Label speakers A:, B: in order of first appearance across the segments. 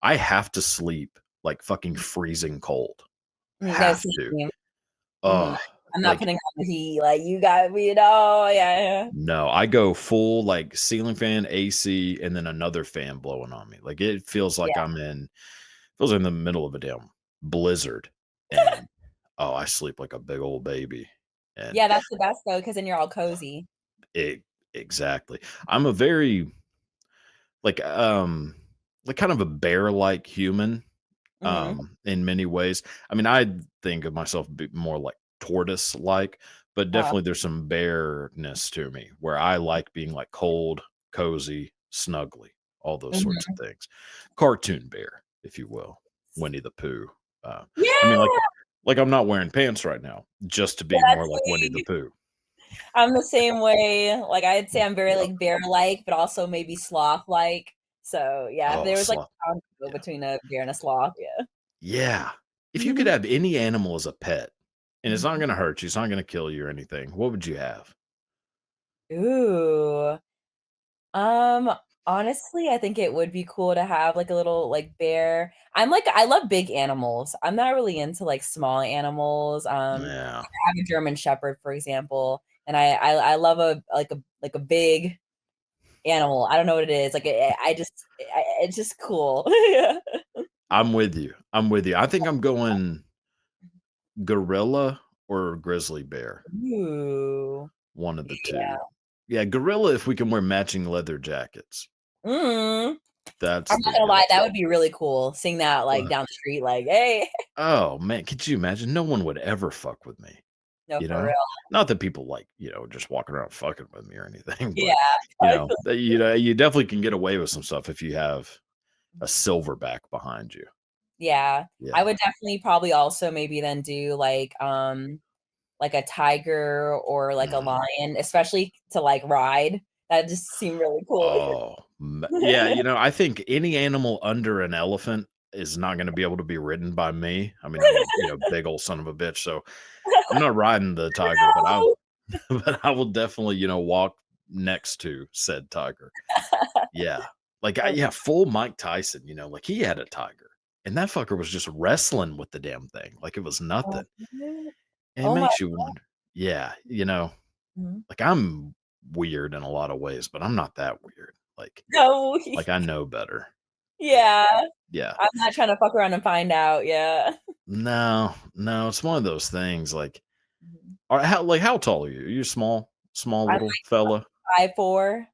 A: I have to sleep like fucking freezing cold.
B: No,
A: Have to.
B: same. Mhm.
A: Oh,
B: I'm not
A: like
B: putting on the heat, like, you got me, no, yeah.
A: no, I go full like ceiling fan, AC, and then another fan blowing on me. Like it feels like
B: Yeah.
A: feels like in the middle of a damn blizzard. And oh, I sleep like a big old baby. And
B: Yeah, that's the best though, because then you're all cozy.
A: it exactly. I'm a very like like kind of a bear-like human
B: Mhm.
A: in many ways. I mean, I think of myself more like tortoise-like, but
B: Uh,
A: definitely there's some bearness to me where I like being like cold, cozy, snuggly, all those sorts of
B: mhm.
A: things. Cartoon bear, if you will, Winnie the Pooh. I mean,
B: Yeah,
A: like I'm not wearing pants right now, just to be more
B: that's
A: like Winnie the
B: me.
A: Pooh.
B: I'm the same way, like, I'd say I'm very, like, bear-like, but also maybe sloth-like. So, yeah, if
A: Oh,
B: there was, like,
A: sloth.
B: a combo
A: Yeah.
B: between a bear and a sloth, yeah.
A: Yeah. If you could
B: Mhm.
A: have any animal as a pet, and it's not
B: Mhm.
A: gonna hurt you, it's not gonna kill you or anything, what would you have?
B: Ooh. Um, honestly, I think it would be cool to have, like, a little, like, bear. I love big animals. I'm not really into, like, small animals.
A: Yeah.
B: I have a German Shepherd, for example, and I love a big animal. I don't know what it is. Like, it's just cool. Yeah.
A: I'm with you. I'm with you. I think I'm going gorilla or grizzly bear,
B: Ooh.
A: one of the
B: Yeah.
A: 2. Yeah, gorilla if we can wear matching leather jackets.
B: Mm.
A: That's
B: I'm not
A: the
B: gonna lie,
A: go.
B: that would be really cool, seeing that, like,
A: Well,
B: down the street, like, "Hey."
A: oh, man, could you imagine? No one would ever fuck with me,
B: No,
A: you
B: for
A: know?
B: real.
A: Not that people, like, just walking around fucking with me or anything,
B: Yeah,
A: but,
B: totally.
A: you definitely can get away with some stuff if you have a silverback behind you.
B: Yeah. I
A: Yeah.
B: would definitely probably also maybe then do, like a tiger or, like, a
A: Mhm.
B: lion, especially to, like, ride. That just seemed really cool.
A: Oh, yeah, I think any animal under an elephant is not gonna be able to be ridden by me. I mean, I'm a, big old son of a bitch, so I'm not riding the tiger, but I
B: No.
A: but I will definitely, walk next to said tiger. Yeah. Like,
B: Oh,
A: yeah, full Mike Tyson, like he had a tiger, and that fucker was just wrestling with the damn thing like it was
B: oh,
A: nothing.
B: man.
A: And it
B: Oh my
A: makes you wonder. Yeah,
B: mhm.
A: like I'm weird in a lot of ways, but I'm not that weird.
B: No.
A: Like I know better. Yeah.
B: Yeah.
A: Yeah.
B: I'm not trying to fuck around and find out, yeah.
A: No, no, it's one of those things like
B: Mhm.
A: how tall are you? You're small
B: I'm,
A: little fella?
B: like, 5'4",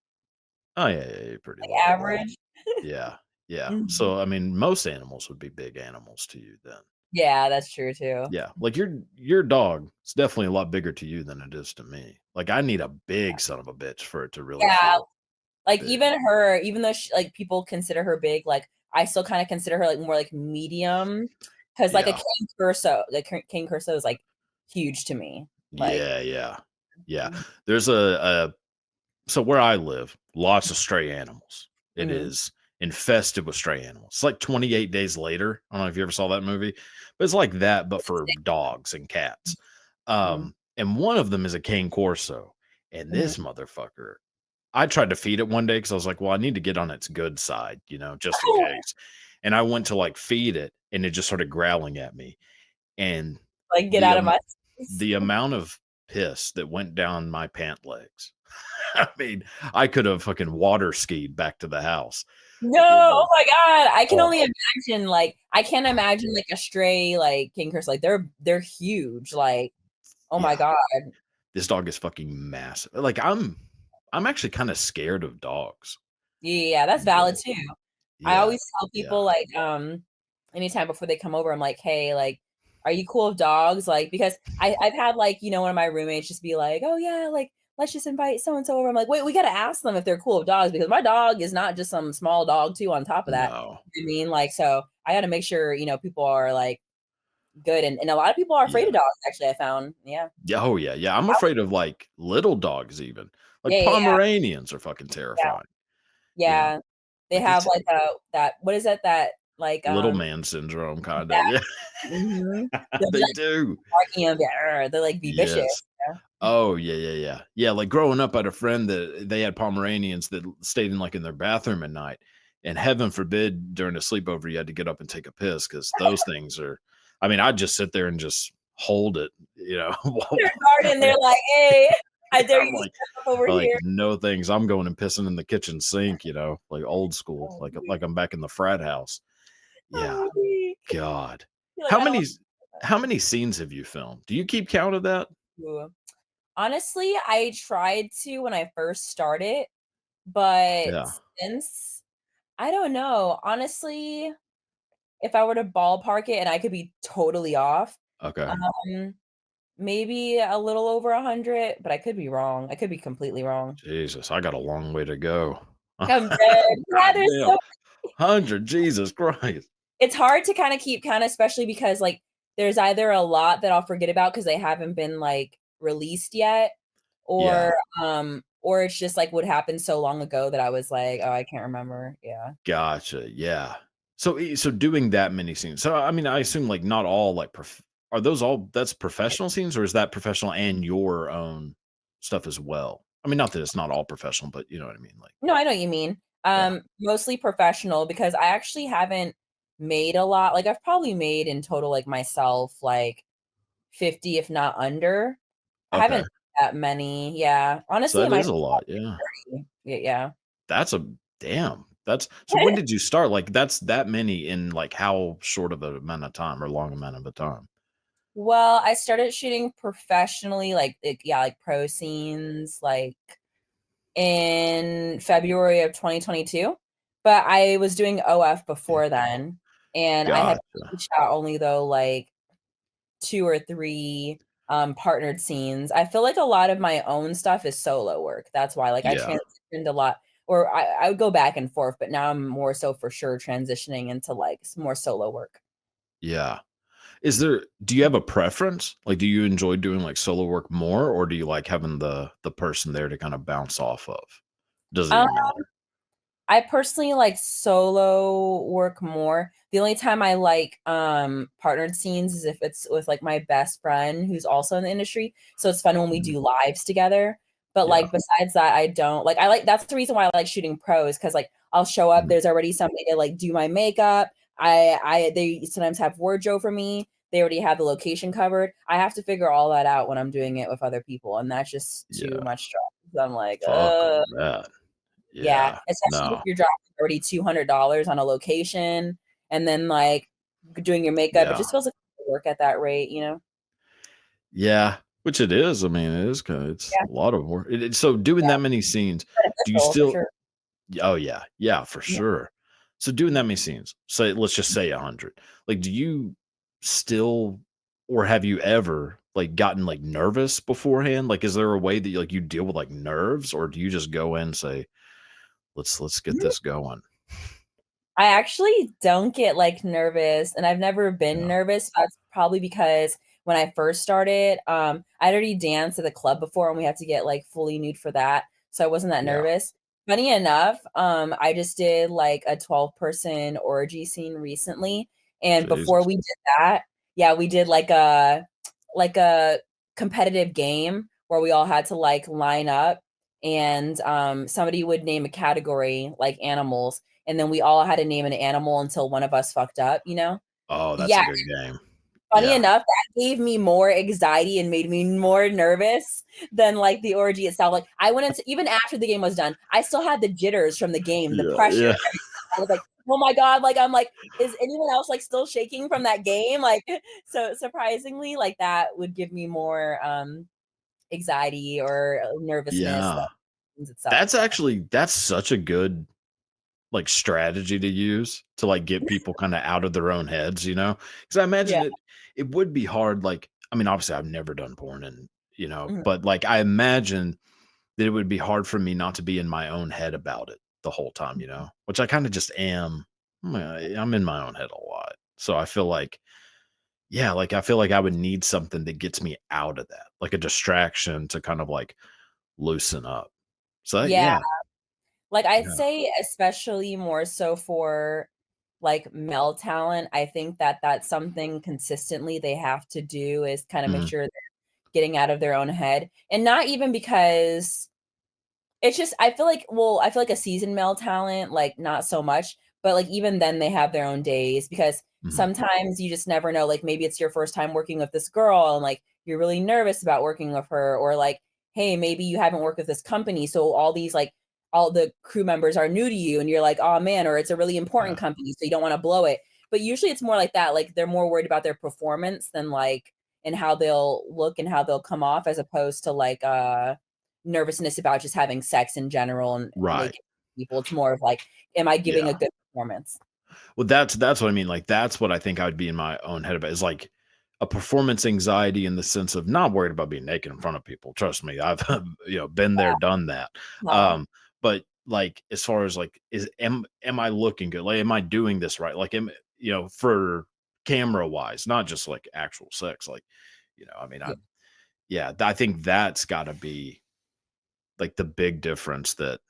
A: Oh yeah, yeah, you're pretty
B: like,
A: little.
B: average.
A: Yeah. Yeah.
B: Mhm.
A: So I mean most animals would be big animals to you then.
B: Yeah, that's true too.
A: Yeah. Like your dog is definitely a lot bigger to you than it is to me. Like I need a big son of a bitch for it to really
B: Yeah,
A: feel
B: like,
A: big.
B: even her, even though like, people consider her big, like, I still kinda consider her, like, more, like, medium, because like, a
A: Yeah.
B: King Corso King Corso is, like, huge to me, like
A: Yeah, yeah. Yeah.
B: mhm,
A: There's so where I live, lots of stray animals. It
B: mhm,
A: is infested with stray animals. It's like 28 Days Later. I don't know if you ever saw that movie, but it's like that, but for dogs and cats.
B: mhm,
A: And one of them is a cane corso. And
B: mhm.
A: this motherfucker, I tried to feed it one day because I was like, well, I need to get on its good side, just in case. And I went to like feed it, and it just started growling at me. And
B: Like, get
A: the
B: out of my space.
A: the amount of piss that went down my pant legs. I mean, I could have fucking water skied back to the house.
B: No,
A: Like it
B: oh
A: was
B: my god, I can
A: oh,
B: only imagine, like, I can't imagine, like, a stray, like, King Corso, like, they're huge, like, oh my
A: yeah,
B: god.
A: this dog is fucking massive. Like I'm actually kind of scared of dogs
B: Yeah, that's
A: in a
B: valid
A: way.
B: too. I
A: Yeah,
B: always tell
A: yeah,
B: people, like, anytime before they come over, I'm like, "Hey, like, are you cool with dogs?" Like, because I've had, like, one of my roommates just be like, "Oh, yeah, like, let's just invite so and so over." I'm like, "Wait, we gotta ask them if they're cool with dogs because my dog is not just some small dog too on top of that."
A: no,
B: You know what I mean? Like, so I gotta make sure, people are, like, good, and a lot of people are afraid
A: yeah,
B: of dogs, actually, I found. Yeah.
A: yeah, oh yeah, yeah. I'm afraid of like little dogs, even like
B: Yeah, yeah, yeah,
A: Pomeranians are fucking
B: yeah,
A: terrifying. You know,
B: yeah. They
A: like
B: have,
A: it's
B: like, that what is it that, like,
A: little man syndrome, kind of.
B: yeah,
A: Yeah,
B: mhm. They'll be,
A: they
B: like,
A: do.
B: barking at them, they'll, like, be vicious,
A: Yes.
B: yeah.
A: Oh, yeah, yeah, yeah. Yeah, like, growing up, I had a friend that they had Pomeranians that stayed in, like, in their bathroom at night, and heaven forbid during a sleepover you had to get up and take a piss because those things are. I mean, I'd just sit there and just hold it, you know.
B: Their garden, they're like, "Hey, I dare
A: I'm
B: you to
A: like,
B: step up over
A: like
B: here."
A: no things. I'm going and pissing in the kitchen sink, you know, like old school,
B: Oh,
A: like I'm back in the frat house. Yeah,
B: I'm weak.
A: God.
B: You're like,
A: How
B: "I don't
A: many
B: want
A: s how many scenes have you filmed? Do you keep count of that?
B: to." Honestly, I tried to when I first started, but
A: Yeah.
B: since I don't know. Honestly, if I were to ballpark it and I could be totally off,
A: Okay.
B: um, maybe a little over 100, but I could be wrong. I could be completely wrong.
A: Jesus, I got a long way to go.
B: I'm dead. Yeah,
A: God
B: there's
A: damn.
B: so
A: 100, Jesus Christ.
B: it's hard to kinda keep count, especially because, like, there's either a lot that I'll forget about because they haven't been, like, released yet,
A: Yeah,
B: or it's just, like, what happened so long ago that I was like, "Oh, I can't remember." Yeah.
A: gotcha, yeah. So doing that many scenes so, I mean, I assume, like, not all, like, are those all that's professional scenes, or is that professional and your own stuff as well? I mean, not that it's not all professional, but you know what I mean, like
B: No, I know what you mean.
A: yeah,
B: Mostly professional because I actually haven't made a lot. Like I've probably made in total, like myself, like 50, if not under. I
A: okay.
B: haven't that many. Yeah.
A: So
B: Honestly, it
A: that
B: might
A: is
B: be
A: a lot, yeah.
B: 30. Yeah.
A: That's a damn. That's so when did you start? Like, that's that many in, like, how short of a amount of time or long amount of a time?
B: Well, I started shooting professionally, yeah, like pro scenes, like in February of 2022. But I was doing OF
A: Yeah.
B: before then. And I had
A: Gotcha.
B: shot only though like 2 or 3, partnered scenes. I feel like a lot of my own stuff is solo work. That's why, like, I
A: Yeah,
B: transitioned a lot or I would go back and forth, but now I'm more so for sure transitioning into, like, s more solo work.
A: yeah. Do you have a preference? Like, do you enjoy doing, like, solo work more, or do you like having the person there to kinda bounce off of? Does it
B: Um
A: even matter?
B: I personally like solo work more. The only time I like, partnered scenes is if it's with, like, my best friend who's also in the industry, so it's fun when we
A: Mhm.
B: do lives together, but,
A: Yeah.
B: like, besides that, I don't like, I like that's the reason why I like shooting pros because like, I'll show up,
A: Mhm.
B: there's already somebody to, like, do my makeup, they sometimes have wardrobe for me, they already have the location covered, I have to figure all that out when I'm doing it with other people, and that's just too
A: Yeah.
B: much stress. So I'm like,
A: Fuck all that.
B: yeah,
A: Yeah.
B: especially if
A: No.
B: you're dropping already $200 on a location and then, like, doing your makeup, it
A: Yeah.
B: just feels like work at that rate, you know?
A: Yeah. Which it is. I mean, it is kinda it's
B: Yeah,
A: a lot of work. So doing
B: yeah,
A: that many scenes, do you
B: beneficial for
A: still
B: sure.
A: oh, yeah. Yeah, for
B: Yeah.
A: sure. So doing that many scenes, say let's just say 100. Like, do you still or have you ever, like, gotten, like, nervous beforehand? Like, is there a way that, like, you deal with, like, nerves, or do you just go in and say, "Let's get
B: Mhm.
A: this going?"
B: I actually don't get, like, nervous, and I've never been
A: Yeah.
B: nervous. That's probably because when I first started, I'd already danced at the club before, and we had to get, like, fully nude for that, so I wasn't that
A: Yeah.
B: nervous. Funny enough, I just did, like, a 12-person orgy scene recently, and before
A: Jesus.
B: we did that yeah, we did, like a competitive game where we all had to, like, line up, and, somebody would name a category, like animals, and then we all had to name an animal until one of us fucked up, you know?
A: Oh, that's a
B: Yeah,
A: good game.
B: funny
A: Yeah.
B: enough, that gave me more anxiety and made me more nervous than, like, the orgy itself, like, I went into even after the game was done, I still had the jitters from the game, the
A: Yeah,
B: pressure,
A: yeah.
B: everything. I was like, "Oh my god," like, I'm like, "Is anyone else, like, still shaking from that game?" Like, so surprisingly, like, that would give me more, anxiety or, nervousness
A: Yeah.
B: than itself, so
A: That's such a good, like, strategy to use to, like, get people kinda out of their own heads, you know? Because I
B: yeah.
A: imagine it would be hard, like I mean, obviously, I've never done porn and,
B: Mhm.
A: but, like, I imagine that it would be hard for me not to be in my own head about it the whole time, which I kinda just am. I'm in my own head a lot. So I feel like yeah, like, I feel like I would need something that gets me out of that, like a distraction to kind of, like, loosen up. So,
B: Yeah.
A: yeah,
B: Like, I'd
A: yeah.
B: say especially more so for, like, male talent, I think that that's something consistently they have to do is kinda make
A: Mhm.
B: sure they're getting out of their own head, and not even because It's just I feel like a seasoned male talent, like, not so much, but, like, even then they have their own days because
A: Mhm.
B: sometimes you just never know, like, maybe it's your first time working with this girl and, like, you're really nervous about working with her or, like, hey, maybe you haven't worked with this company, so all the crew members are new to you and you're like, "Oh, man," or it's a really important
A: Yeah.
B: company, so you don't wanna blow it. But usually it's more like that, like, they're more worried about their performance than, like and how they'll look and how they'll come off as opposed to, like, nervousness about just having sex in general and
A: Right.
B: naked people. It's more of like, am I giving
A: Yeah.
B: a good performance?
A: Well, that's what I mean, like, that's what I think I would be in my own head about, is, like, a performance anxiety in the sense of not worried about being naked in front of people, trust me, I've, been there, done that,
B: Huh.
A: but, like, as far as, like, am I looking good? Like, am I doing this right? Like, for camera-wise, not just, like, actual sex, like, I mean,
B: Yeah.
A: I think that's gotta be, like, the big difference that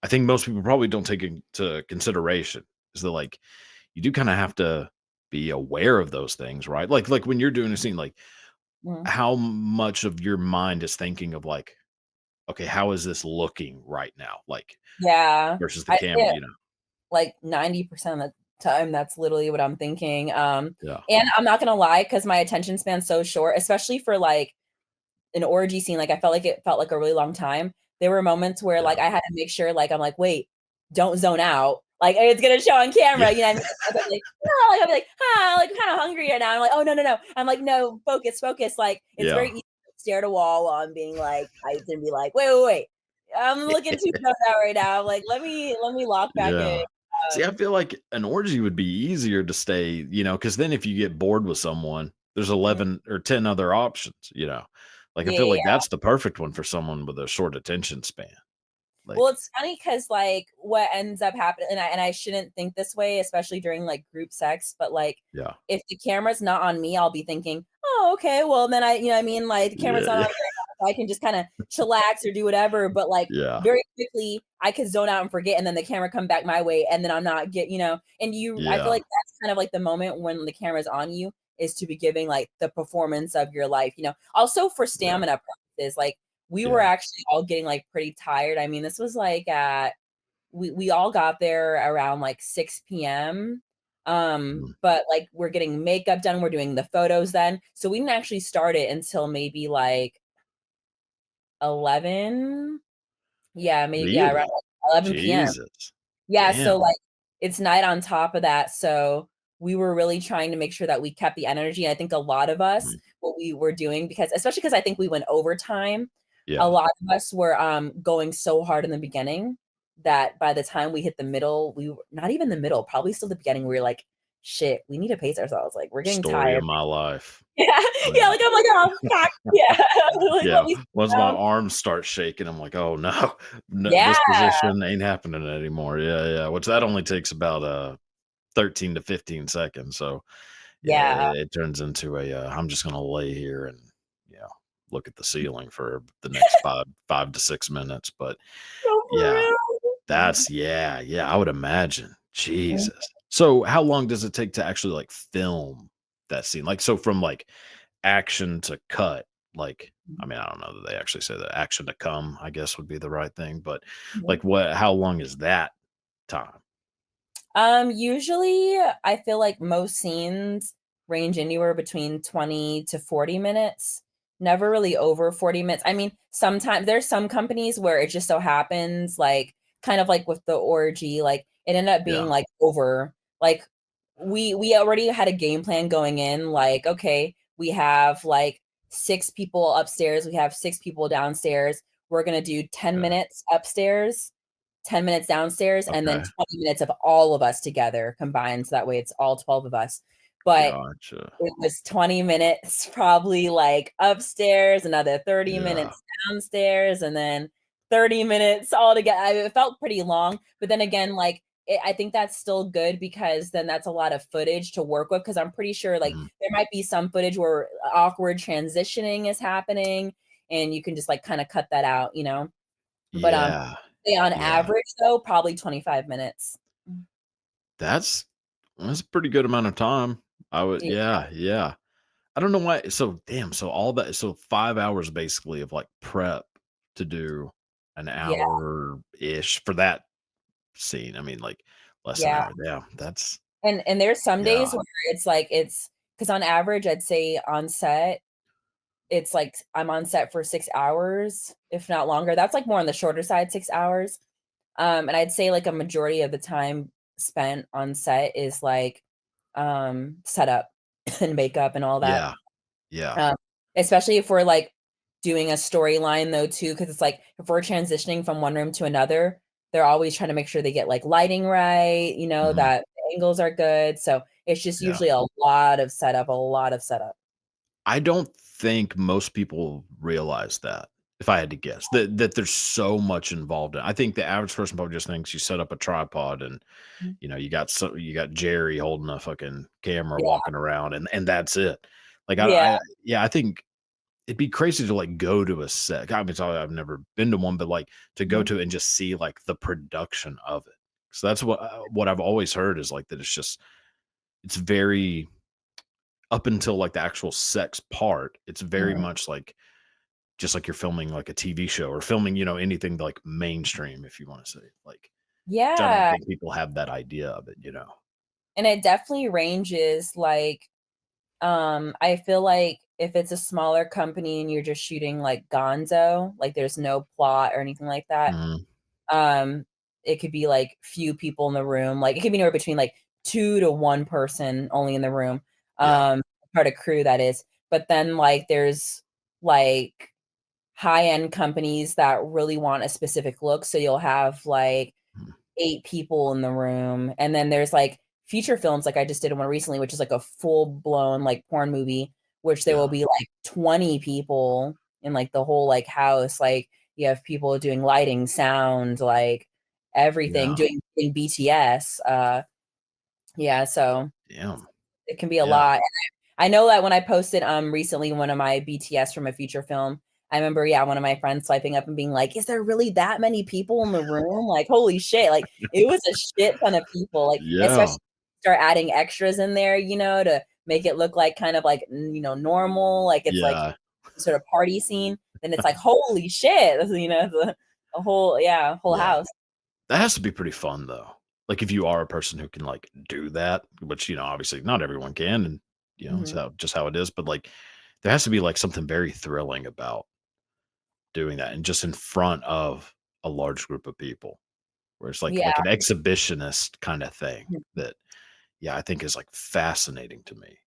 A: I think most people probably don't take into consideration, is that, like, you do kinda have to be aware of those things, right? Like, when you're doing a scene, like,
B: Mhm.
A: how much of your mind is thinking of, like, "Okay, how is this looking right now?" Like,
B: Yeah.
A: versus the
B: I
A: camera,
B: say like 90% of the time, that's literally what I'm thinking.
A: Yeah,
B: And I'm not gonna lie, because my attention span's so short, especially for like an orgy scene, like, I felt like it felt like a really long time. There were moments where, like,
A: yeah,
B: I had to make sure, like, I'm like, "Wait, don't zone out." Like, it's gonna show on camera,
A: yeah,
B: you know what I mean? I'll be like, "No," like, I'll be like, "Ah, like, I'm kinda hungry right now." I'm like, "Oh, no, no, no." I'm like, "No, focus, focus." Like, it's very
A: yeah.
B: easy to stare at a wall while I'm being, like hyped and be like, "Wait, wait, wait. I'm looking too zoned out right now." I'm like, "Let me lock back in."
A: Yeah. See, I
B: Um,
A: feel like an orgy would be easier to stay, because then if you get bored with someone, there's
B: mm,
A: 11 or 10 other options. Like, I
B: yeah,
A: feel
B: yeah,
A: like
B: yeah.
A: that's the perfect one for someone with a short attention span.
B: Well,
A: Like,
B: it's funny because like, what ends up happening and I shouldn't think this way, especially during, like, group sex, but, like,
A: yeah.
B: if the camera's not on me, I'll be thinking, "Oh, okay, well, then you know what I mean? Like, the camera's
A: Yeah,
B: not on
A: yeah,
B: me right now, so I can just kinda chillax or do whatever," but, like,
A: yeah,
B: very quickly, I could zone out and forget, and then the camera come back my way, and then I'm not and I feel
A: yeah,
B: like that's kind of like the moment when the camera's on you is to be giving, like, the performance of your life. Also for
A: yeah,
B: stamina purposes, like, we were
A: yeah.
B: actually all getting, like, pretty tired. I mean, this was, like, at we all got there around, like, 6 p.m.,
A: Mhm.
B: but, like, we're getting makeup done, we're doing the photos then, so we didn't actually start it until maybe, like, 11? Yeah, maybe yeah, around,
A: Really?
B: like, 11 p.m.
A: Jesus.
B: Yeah, so,
A: Damn.
B: like, it's night on top of that, so we were really trying to make sure that we kept the energy. I think a lot of us,
A: Mhm.
B: what we were doing because especially because I think we went overtime, a
A: Yeah,
B: lot of us were, going so hard in the beginning that by the time we hit the middle, we were not even the middle, probably still the beginning, we were like, "Shit, we need to pace ourselves, like, we're getting
A: story
B: tired."
A: of my life.
B: Yeah, yeah,
A: Yeah.
B: like, I'm like, "Oh, fuck." Yeah, like, "Let
A: Yeah,
B: me sit
A: once my
B: down."
A: arms start shaking, I'm like, "Oh, no. No,
B: Yeah,
A: this position ain't happening anymore." Yeah, yeah, which that only takes about, 13 to 15 seconds, so, yeah,
B: yeah.
A: it turns into I'm just gonna lay here and, you know, look at the ceiling for the next 5 to 6 minutes, but,
B: No, for
A: yeah,
B: real.
A: I would imagine.
B: Mhm,
A: Jesus. So, how long does it take to actually, like, film that scene? Like, so from, like, action to cut, like, I
B: mhm,
A: mean, I don't know that they actually say that action to come, I guess would be the right thing, but,
B: mhm.
A: like, how long is that time?
B: Usually I feel like most scenes range anywhere between 20 to 40 minutes, never really over 40 minutes. I mean, sometimes there's some companies where it just so happens, like, kind of like with the orgy, like, it ended up being,
A: Yeah,
B: like, over. Like, we already had a game plan going in, like, okay, we have, like, 6 people upstairs, we have 6 people downstairs. We're gonna do 10
A: okay,
B: minutes upstairs 10 minutes downstairs, and then
A: okay,
B: 20 minutes of all of us together combined, so that way it's all 12 of us. But
A: gotcha.
B: it was 20 minutes probably, like, upstairs, another 30
A: Yeah,
B: minutes downstairs, and then 30 minutes all together. It felt pretty long, but then again, like, I think that's still good because then that's a lot of footage to work with. Because 'cause I'm pretty sure, like,
A: mhm,
B: there might be some footage where awkward transitioning is happening, and you can just, like, kinda cut that out? But,
A: yeah,
B: say on
A: yeah.
B: average though, probably 25 minutes. Mm,
A: That's a pretty good amount of time. I would
B: yeah.
A: Yeah, yeah. I don't know why, so damn, so all that, so 5 hours basically of, like, prep to do an
B: Yeah,
A: hour-ish for that scene. I mean, like, less than an
B: yeah.
A: hour. Yeah, that's
B: And there's some days
A: yeah.
B: where it's like it's because on average, I'd say on set, it's like I'm on set for 6 hours, if not longer. That's, like, more on the shorter side, 6 hours. And I'd say, like, a majority of the time spent on set is, like, setup and makeup and all that.
A: Yeah, yeah.
B: Um, Especially if we're, like, doing a storyline though too, because it's like if we're transitioning from one room to another, they're always trying to make sure they get, like, lighting right,
A: Mhm.
B: that the angles are good, so it's just
A: Yeah.
B: usually a lot of setup, a lot of setup.
A: I don't think most people realize that, if I had to guess, that there's so much involved in it. I think the average person probably just thinks you set up a tripod and,
B: Mhm.
A: you got Jerry holding a fucking camera
B: Yeah.
A: walking around and that's it. Like,
B: Yeah.
A: I yeah, I think it'd be crazy to, like, go to a set. I mean, I've never been to one, but, like, to go
B: Mhm.
A: to and just see, like, the production of it. So that's what I've always heard is, like, that it's very up until, like, the actual sex part, it's very
B: Mhm.
A: much like just like you're filming, like, a TV show or filming, anything, like, mainstream, if you wanna say, like, which I don't
B: Yeah,
A: think people have that idea of it.
B: and it definitely ranges, like, I feel like if it's a smaller company and you're just shooting, like, gonzo, like, there's no plot or anything like that,
A: Mhm.
B: um, it could be, like, few people in the room, like, it could be anywhere between, like, 2 to 1 person only in the room,
A: Yeah.
B: part of crew, that is, but then, like, there's, like, high-end companies that really want a specific look, so you'll have, like,
A: Mhm.
B: 8 people in the room, and then there's, like, feature films, like I just did one recently, which is, like, a full-blown, like, porn movie, which there will
A: Yeah.
B: be, like, 20 people in, like, the whole, like, house, like, you have people doing lighting, sound, like, everything,
A: Yeah.
B: doing BTS, yeah, so
A: Damn.
B: it can be a
A: Yeah.
B: lot. I know that when I posted, recently one of my BTS from a feature film, I remember, yeah, one of my friends swiping up and being like, "Is there really that many people in the room?" Like, holy shit, like, it was a shit ton of people, like,
A: Yeah.
B: especially start adding extras in there, to make it look like kind of like, normal, like it's like
A: Yeah.
B: sort of party scene, then it's like, "Holy shit," the a whole yeah, whole
A: Yeah.
B: house.
A: That has to be pretty fun, though. Like, if you are a person who can, like, do that, which, obviously not everyone can, and, it's
B: Mhm.
A: how it is, but, like, there has to be, like, something very thrilling about doing that and just in front of a large group of people where it's like
B: Yeah.
A: an exhibitionist kinda thing
B: Mhm.
A: that, yeah, I think is, like, fascinating to me.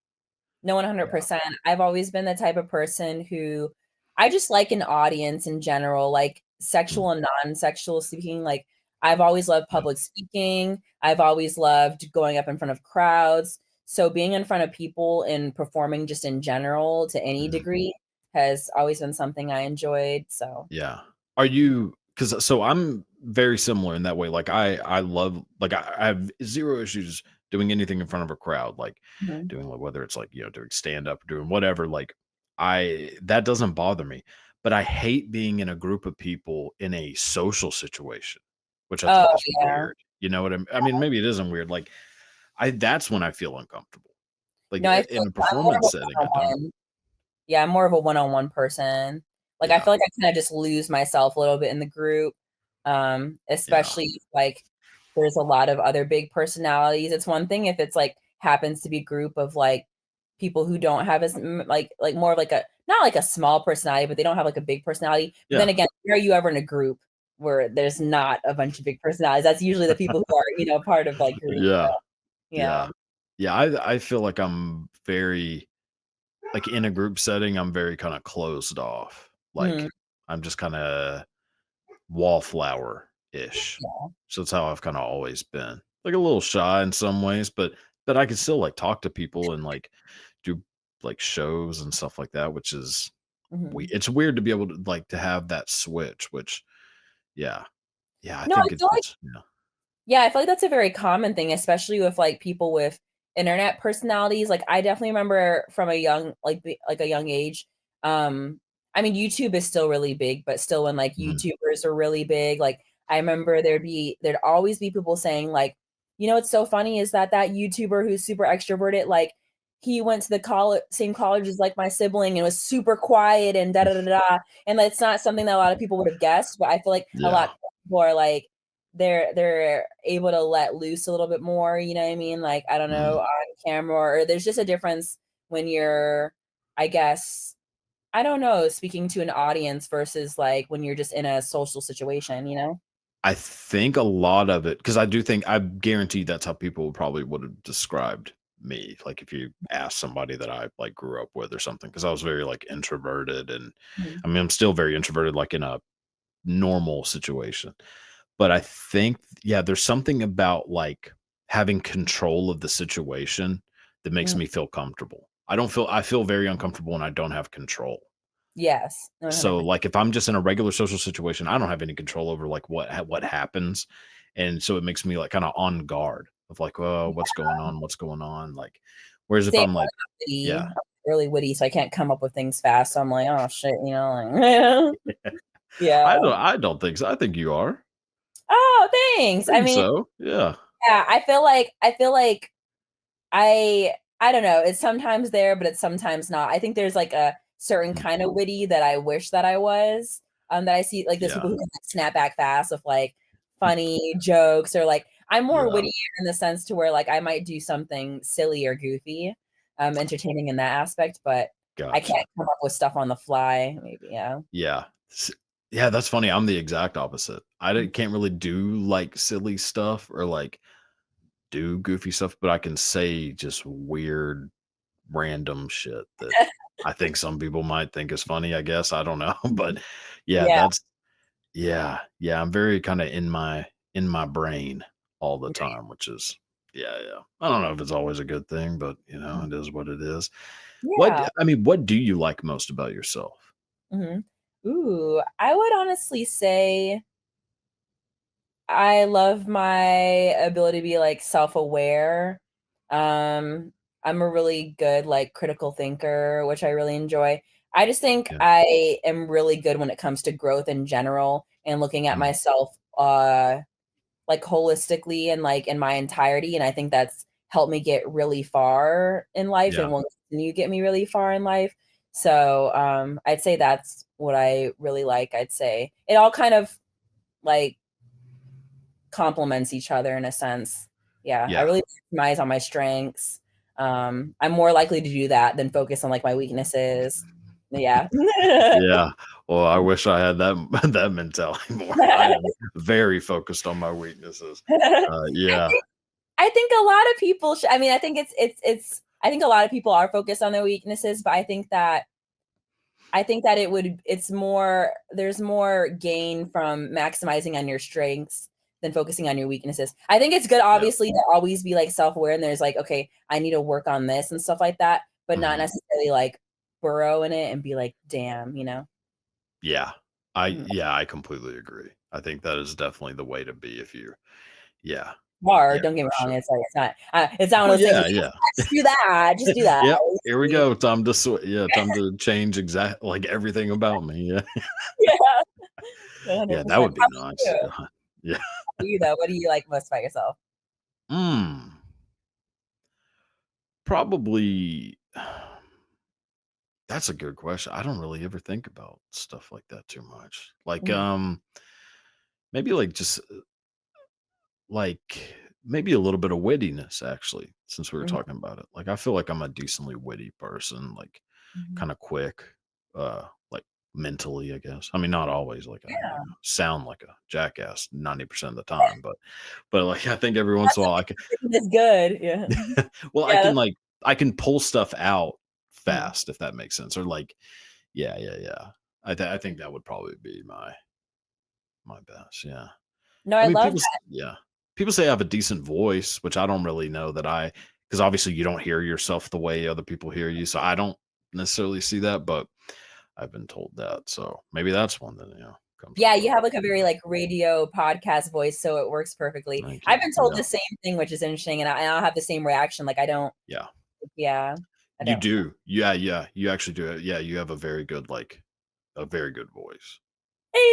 B: No,
A: Yeah.
B: 100%. I've always been the type of person who I just like an audience in general, like
A: Mm,
B: sexual and non-sexual speaking. Like I've always loved
A: yeah.
B: public speaking. I've always loved going up in front of crowds. So being in front of people and performing just in general to any
A: Mhm.
B: degree has always been something I enjoyed. So
A: Yeah. Are you? Because so I'm very similar in that way, like, I love like, I have 0 issues doing anything in front of a crowd, like,
B: mhm.
A: doing, like whether it's, like, doing stand-up, doing whatever, like, I that doesn't bother me, but I hate being in a group of people in a social situation, which I
B: Oh
A: think is
B: yeah.
A: weird, you know what I mean, maybe it isn't weird, like, I that's when I feel uncomfortable, like,
B: No, I feel
A: in a
B: like I'm more of
A: performance
B: a
A: setting, I don't.
B: one-on-one. Yeah, I'm more of a one-on-one person. Like, I
A: Yeah,
B: feel like I kinda just lose myself a little bit in the group,
A: yeah,
B: especially if, like, there's a lot of other big personalities. It's one thing if it's, like, happens to be a group of, like, people who don't have as like, more of, like, a not like a small personality, but they don't have, like, a big personality. But then
A: yeah.
B: again, where are you ever in a group where there's not a bunch of big personalities? That's usually the people who are, part of, like, groups. So,
A: Yeah,
B: yeah.
A: yeah. Yeah, I feel like I'm very like, in a group setting, I'm very kinda closed off,
B: Mhm.
A: like, I'm just kinda wallflower-ish.
B: Yeah.
A: So that's how I've kinda always been, like, a little shy in some ways, but I can still, like, talk to people and, like, do, like, shows and stuff like that, which is
B: Mhm.
A: it's weird to be able to, like, to have that switch, which yeah. Yeah, I
B: No, I
A: think
B: feel like
A: it's yeah.
B: yeah, I feel like that's a very common thing, especially with, like, people with internet personalities, like, I definitely remember from a young like, a young age, I mean, YouTube is still really big, but still when, like,
A: Mhm.
B: YouTubers are really big, like, I remember there'd always be people saying, like, "You know what's so funny is that YouTuber who's super extroverted, like, he went to the college same college as like my sibling and was super quiet and da da da da. And that's not something that a lot of people would have guessed, but I feel like a lot
A: Yeah.
B: of people are like they're able to let loose a little bit more, you know what I mean? Like, I don't know,
A: Mhm.
B: on camera, or there's just a difference when you're, I guess, I don't know, speaking to an audience versus like when you're just in a social situation, you know?
A: I think a lot of it, because I do think I guarantee that's how people probably would have described me. Like if you ask somebody that I like grew up with or something, because I was very like introverted, and
B: Mhm.
A: I mean I'm still very introverted, like in a normal situation. But I think, yeah, there's something about like having control of the situation that makes
B: Mhm.
A: me feel comfortable. I feel very uncomfortable when I don't have control.
B: Yes,
A: So,
B: 100%.
A: like, if I'm just in a regular social situation, I don't have any control over, like, what happens, and so it makes me, like, kinda on guard of, like, "Oh, what's going on? What's going on?" Like, whereas if
B: Same,
A: I'm, like,
B: witty.
A: yeah.
B: I'm really witty, so I can't come up with things fast, so I'm like, "Oh, shit," you know, like yeah.
A: I don't think so. I think you are.
B: Oh,
A: I
B: thanks. I
A: think
B: mean,
A: so. Yeah.
B: yeah, I feel like I don't know, it's sometimes there, but it's sometimes not. I think there's, like, a certain
A: Mhm.
B: kind of witty that I wish that I was, that I see like, those people
A: Yeah.
B: who can, like, snap back fast with, like, funny jokes or, like I'm more
A: Yeah.
B: witty in the sense to where, like, I might do something silly or goofy, entertaining in that aspect, but I
A: Gotcha.
B: can't come up with stuff on the fly, maybe, yeah.
A: Yeah. Yeah, that's funny. I'm the exact opposite. I
B: Mm.
A: can't really do, like, silly stuff or, like, do goofy stuff, but I can say just weird random shit that I think some people might think is funny, I guess, I don't know, but yeah,
B: Yeah,
A: that's yeah, I'm very kinda in my brain all the time, which is yeah, yeah. I don't know if it's always a good thing, but, it is what it is.
B: yeah.
A: What do you like most about yourself?
B: Mhm. Ooh, I would honestly say I love my ability to be, like, self-aware. Um, I'm a really good, like, critical thinker, which I really enjoy. I just think
A: Yeah,
B: I am really good when it comes to growth in general and looking at
A: mhm,
B: myself, like, holistically and, like, in my entirety, and I think that's helped me get really far in life and
A: yeah,
B: will continue to get me really far in life. So, I'd say that's what I really like, I'd say. It all kind of, like, complements each other in a sense. Yeah, I
A: yeah,
B: really maximize on my strengths. I'm more likely to do that than focus on, like, my weaknesses. Yeah.
A: yeah. Well, I wish I had that that mentality more. I am very focused on my weaknesses.
B: I
A: Yeah,
B: think I think a lot of people I mean, I think it's I think a lot of people are focused on their weaknesses, but I think that it's more there's more gain from maximizing on your strengths than focusing on your weaknesses. I think it's good
A: yeah,
B: obviously to always be like self-aware and there's like, okay, I need to work on this and stuff like that, but not
A: mhm.
B: necessarily like burrow in it and be like, damn, you know?
A: Yeah.
B: Mhm.
A: I completely agree. I think that is definitely the way to be if you yeah,
B: Hard,
A: yeah,
B: don't get me
A: for
B: wrong.
A: sure.
B: It's not one
A: Well,
B: of those things
A: yeah,
B: like,
A: yeah.
B: just do that, just do that.
A: Yep, here we go. Time to change like everything about me. Yeah.
B: Yeah,
A: Yeah, that
B: 100%.
A: would be
B: How about
A: nice.
B: you? How
A: God. Yeah.
B: about you though? What do you like most about yourself?
A: Mm, probably that's a good question. I don't really ever think about stuff like that too much. Like,
B: Mhm,
A: maybe like just like maybe a little bit of wittiness actually, since we were
B: mhm,
A: talking about it. Like I feel like I'm a decently witty person, like
B: mhm.
A: kind of quick, like mentally, I guess. I mean, not always like I,
B: Yeah,
A: sound like a jackass 90% of the time, but like I think every once
B: that's
A: in a while
B: okay. It's good, yeah.
A: well,
B: Yeah, that's
A: I can pull stuff out
B: mhm.
A: fast if that makes sense. Or like, yeah, yeah, yeah. I think that would probably be my best. Yeah.
B: No,
A: I
B: I
A: mean,
B: love that.
A: yeah. People say I have a decent voice, which I don't really know that because obviously you don't hear yourself the way other people hear you. So I don't necessarily see that, but I've been told that. So maybe that's one that, comes
B: Yeah, you
A: across.
B: have, like, a very, like, radio podcast voice, so it works perfectly.
A: Thank
B: I've
A: you.
B: been told
A: Yeah.
B: the same thing, which is interesting, and I'll have the same reaction, like, I don't
A: Yeah.
B: yeah, I
A: You
B: don't
A: do. Yeah. Yeah. You actually do it. Yeah. You have a very good voice.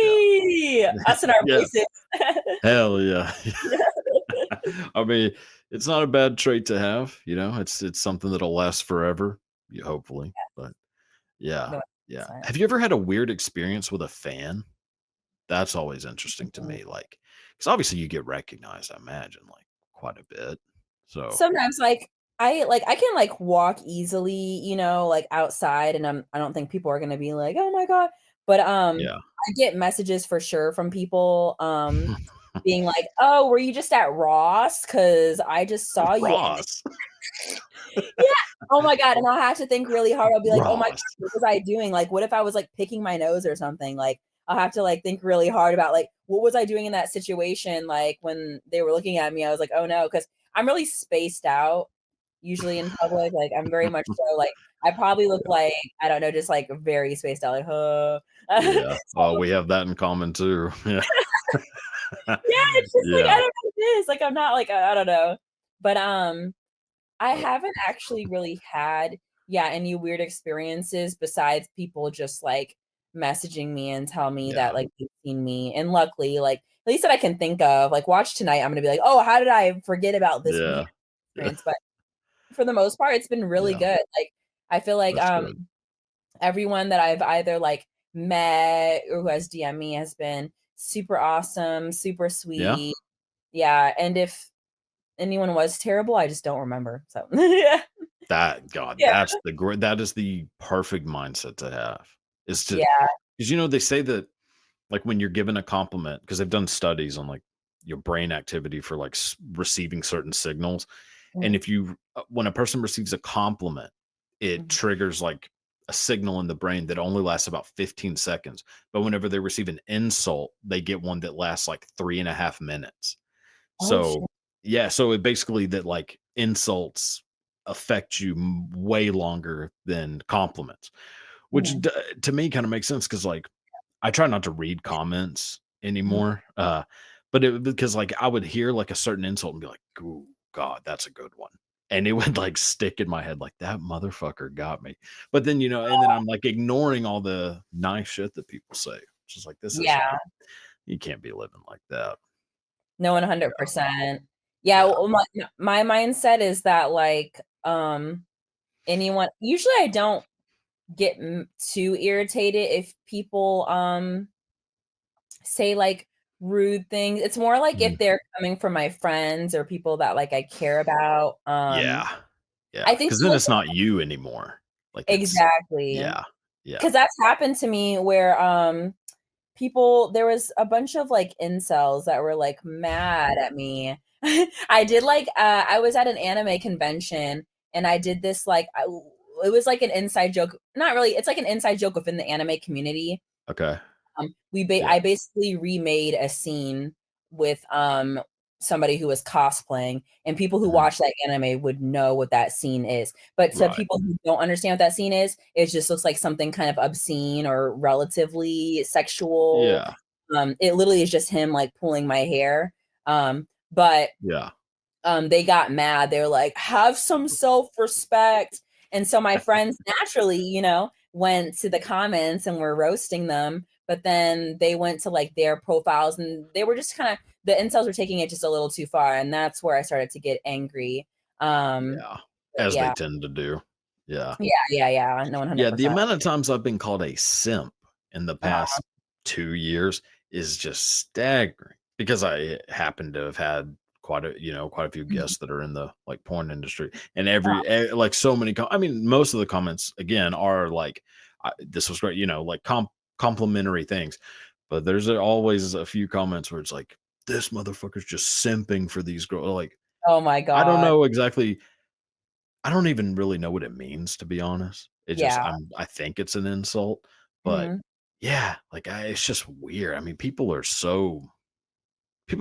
A: Yeah.
B: Hey! Us and our
A: Yeah.
B: voices.
A: Hell yeah.
B: Yeah.
A: I mean, It's not a bad trait to have, you know, it's something that'll last forever, you hopefully, but yeah,
B: No,
A: yeah.
B: 100%.
A: Have you ever had a weird experience with a fan? That's always interesting to me, like, because obviously you get recognized, I imagine, like, quite a bit, so
B: Sometimes, I can, like, walk easily, like, outside, and I don't think people are gonna be like, "Oh my god," but,
A: yeah.
B: I get messages for sure from people, being like, "Oh, were you just at Ross? Because I just saw you," and
A: Ross.
B: yeah. Oh my god, and I'll have to think really hard. I'll be like, "Oh my god,
A: Ross.
B: what was I doing?" Like, what if I was, like, picking my nose or something? Like, I'll have to, like, think really hard about, like, what was I doing in that situation, like, when they were looking at me, I was like, "Oh, no," because 'cause I'm really spaced out usually in public, like, I'm very much so, like, I probably look
A: Yeah,
B: like, I don't know, just, like, very spaced out, like,
A: yeah. Oh,
B: So
A: we have that in common too, yeah.
B: yeah, it's just like, I
A: Yeah,
B: don't know what it is, like, I'm not like, I don't know. But, I
A: uh,
B: haven't actually really had, yeah, any weird experiences besides people just, like, messaging me and tell me that,
A: yeah,
B: like, they've seen me, and luckily, like, at least that I can think of, like, watch tonight, I'm gonna be like, "Oh, how did I forget about this weird
A: yeah, yeah,
B: experience?" But for the most part, it's been really
A: yeah,
B: good, like, I feel like,
A: that's good.
B: everyone that I've either, like, met or who has DM me has been super awesome, super
A: Yeah?
B: sweet. Yeah, and if anyone was terrible, I just don't remember, so yeah.
A: That God,
B: Yeah.
A: that is the perfect mindset to have, is to
B: Yeah.
A: because you know, they say that, like, when you're given a compliment, because 'cause they've done studies on, like, your brain activity for, like, receiving certain signals, and
B: Mhm,
A: if you when a person receives a compliment, it
B: mhm.
A: triggers, like, a signal in the brain that only lasts about 15 seconds, but whenever they receive an insult, they get one that lasts, like, 3.5 minutes.
B: Oh, shit.
A: So, yeah, so it basically that, like, insults affect you way longer than compliments, which
B: Mhm.
A: to me kind of makes sense because, like, I try not to read comments
B: Mhm.
A: anymore, but it because, like, I would hear, like, a certain insult and be like, "Ooh, God, that's a good one." And it would, like, stick in my head like, "That motherfucker got me." But then, and then I'm, like, ignoring all the nice shit that people say. It's just like, this isn't
B: Yeah.
A: you can't be living like that.
B: No,
A: Yeah,
B: 100%. Yeah,
A: yeah.
B: well, my mindset is that, like, anyone usually I don't get too irritated if people, say, like, rude things. It's more like if
A: Mhm.
B: they're coming from my friends or people that, like, I care about,
A: Yeah.
B: I
A: Yeah,
B: think
A: because
B: the
A: then
B: only
A: it's not you anymore. Like, it's
B: exactly.
A: yeah, yeah,
B: 'Cause that's happened to me where, people there was a bunch of, like, incels that were, like, mad at me. I did, like, I was at an anime convention, and I did this, like, it was like an inside joke not really, it's like an inside joke within the anime community.
A: okay,
B: I
A: yeah,
B: basically remade a scene with, somebody who was cosplaying, and people who
A: mhm,
B: watch that anime would know what that scene is, but to
A: right,
B: people who don't understand what that scene is, it just looks like something kind of obscene or relatively sexual.
A: yeah,
B: It literally is just him, like, pulling my hair, but
A: yeah,
B: they got mad. They were like, "Have some self-respect." And so my friends naturally, went to the comments and were roasting them, but then they went to, like, their profiles and they were just kinda the incels were taking it just a little too far, and that's where I started to get angry.
A: yeah,
B: But
A: as they
B: yeah.
A: tend to do, yeah.
B: Yeah, yeah, yeah. No,
A: Yeah, the
B: 100%.
A: amount of times I've been called a simp in the
B: Uh-huh.
A: past 2 years is just staggering because I happen to have had quite a few
B: Mhm.
A: guests that are in the, like, porn industry, and
B: Uh-huh.
A: like, so many I mean, most of the comments, again, are like, "This was great," like, complimentary things, but there's always a few comments where it's like, "This motherfucker's just simping for these girls," like,
B: Oh my
A: I don't
B: god.
A: know exactly I don't even really know what it means, to be honest. It just
B: Yeah.
A: I think it's an insult, but
B: Mhm.
A: yeah, like, it's just weird. I mean, people are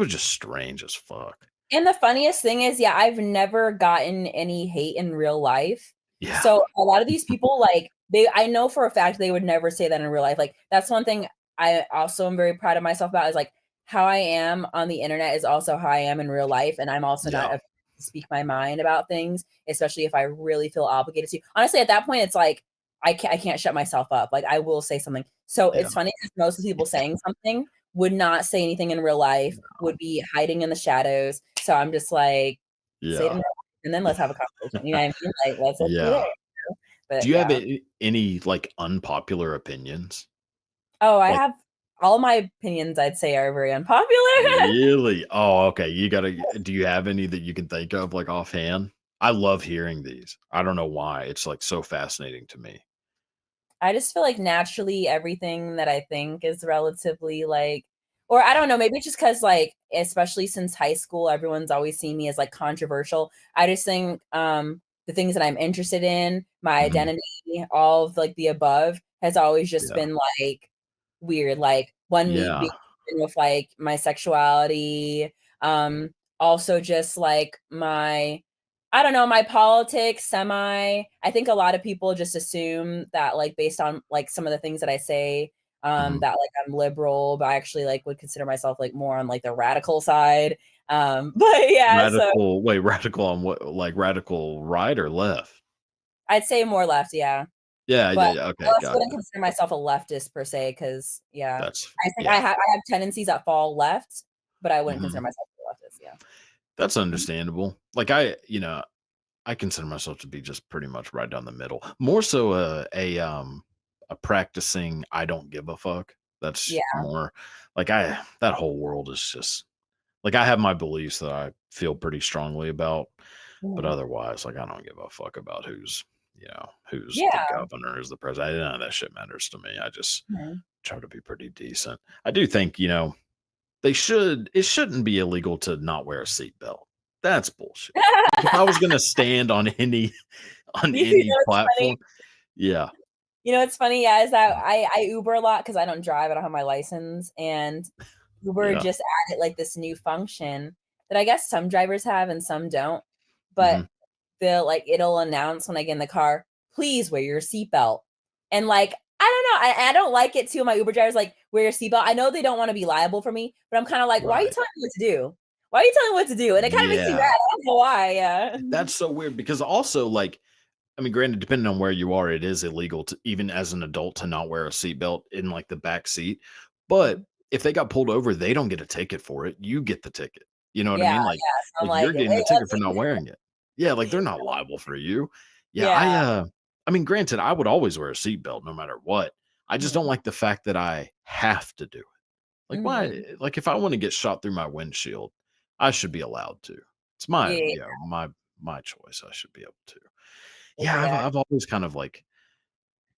A: just strange as fuck.
B: And the funniest thing is, yeah, I've never gotten any hate in real life.
A: Yeah.
B: So, a lot of these people, like, I know for a fact they would never say that in real life. Like, that's one thing I also am very proud of myself about is, like, how I am on the internet is also how I am in real life, and I'm also not
A: Yeah.
B: afraid to speak my mind about things, especially if I really feel obligated to. Honestly, at that point, it's like, I can't shut myself up. Like, I will say something. So,
A: Yeah.
B: it's funny 'cause most of the people saying something would not say anything in real life, would be hiding in the shadows. So I'm just like, say it
A: Yeah.
B: in real life, and then let's have a conversation, you know what I mean? Like, let's go there,
A: Yeah.
B: but
A: Do you have
B: yeah.
A: any, like, unpopular opinions?
B: Oh, I
A: Like,
B: have all my opinions, I'd say, are very unpopular.
A: really? Oh, okay, you gotta do you have any that you can think of, like, offhand? I love hearing these. I don't know why, it's, like, so fascinating to me.
B: I just feel like naturally everything that I think is relatively like, or I don't know, maybe it's just because like, especially since high school, everyone's always seen me as like controversial. I just think the things that I'm interested in, my
A: Mhm.
B: identity, all of like the above has always just
A: Yeah.
B: been like weird. Like one me
A: Yeah.
B: being with like my sexuality, also just like my I don't know, my politics, I think a lot of people just assume that, like, based on, like, some of the things that I say,
A: Mhm.
B: that, like, I'm liberal, but I actually, like, would consider myself, like, more on, like, the radical side. But yeah, so
A: Radical wait, radical on what like, radical right or left?
B: I'd say more left, yeah.
A: Yeah,
B: But
A: yeah, yeah,
B: I
A: okay,
B: also wouldn't
A: gotcha.
B: consider myself a leftist per se, because yeah.
A: That's
B: I think
A: yeah.
B: I have tendencies that fall left, but I wouldn't consider
A: Mhm.
B: myself a leftist, yeah.
A: That's
B: Mhm.
A: understandable. Like, I consider myself to be just pretty much right down the middle. More so a practicing I don't give a fuck. That's
B: Yeah.
A: more like I that whole world is just like I have my beliefs that I feel pretty strongly about, but
B: Mhm.
A: otherwise, like I don't give a fuck about who's the
B: Yeah.
A: governor, who's the president. None of that shit matters to me. I just
B: Mhm.
A: try to be pretty decent. I do think, it shouldn't be illegal to not wear a seatbelt. That's bullshit. Like, if I was gonna stand on any on
B: You
A: any
B: know what's funny?
A: platform, yeah,
B: You know what's funny? Yeah, is that I Uber a lot because I don't drive, I don't have my license, and Uber
A: yeah,
B: just added, like, this new function that I guess some drivers have and some don't, but
A: mhm,
B: it'll announce when I get in the car, "Please wear your seatbelt." And, like, I don't know, I don't like it too, my Uber drivers like, "Wear your seatbelt." I know they don't wanna be liable for me, but I'm kinda like, "Why are you
A: right.
B: telling me what to do? Why are you telling me what to do?" And it kinda makes me mad,
A: Yeah,
B: I don't know why, yeah.
A: that's so weird because also, like, I mean, granted, depending on where you are, it is illegal to even as an adult to not wear a seatbelt in, like, the back seat, but
B: Mhm.
A: if they got pulled over, they don't get a ticket for it, you get the ticket, you know what I
B: Yeah,
A: mean?
B: yeah, so I'm
A: Like, you're
B: like,
A: getting the
B: "Wait,
A: ticket
B: let's
A: for not
B: see."
A: wearing it. Yeah, like, they're not liable for you. Yeah,
B: Yeah.
A: I mean, granted, I would always wear a seatbelt no matter what, I just don't
B: Mhm.
A: like the fact that I have to do it. Like, why
B: Mhm.
A: like, if I wanna get shot through my windshield, I should be allowed to. It's
B: Yeah,
A: my choice, I should be able to. Yeah, I've
B: exactly.
A: always kind of, like,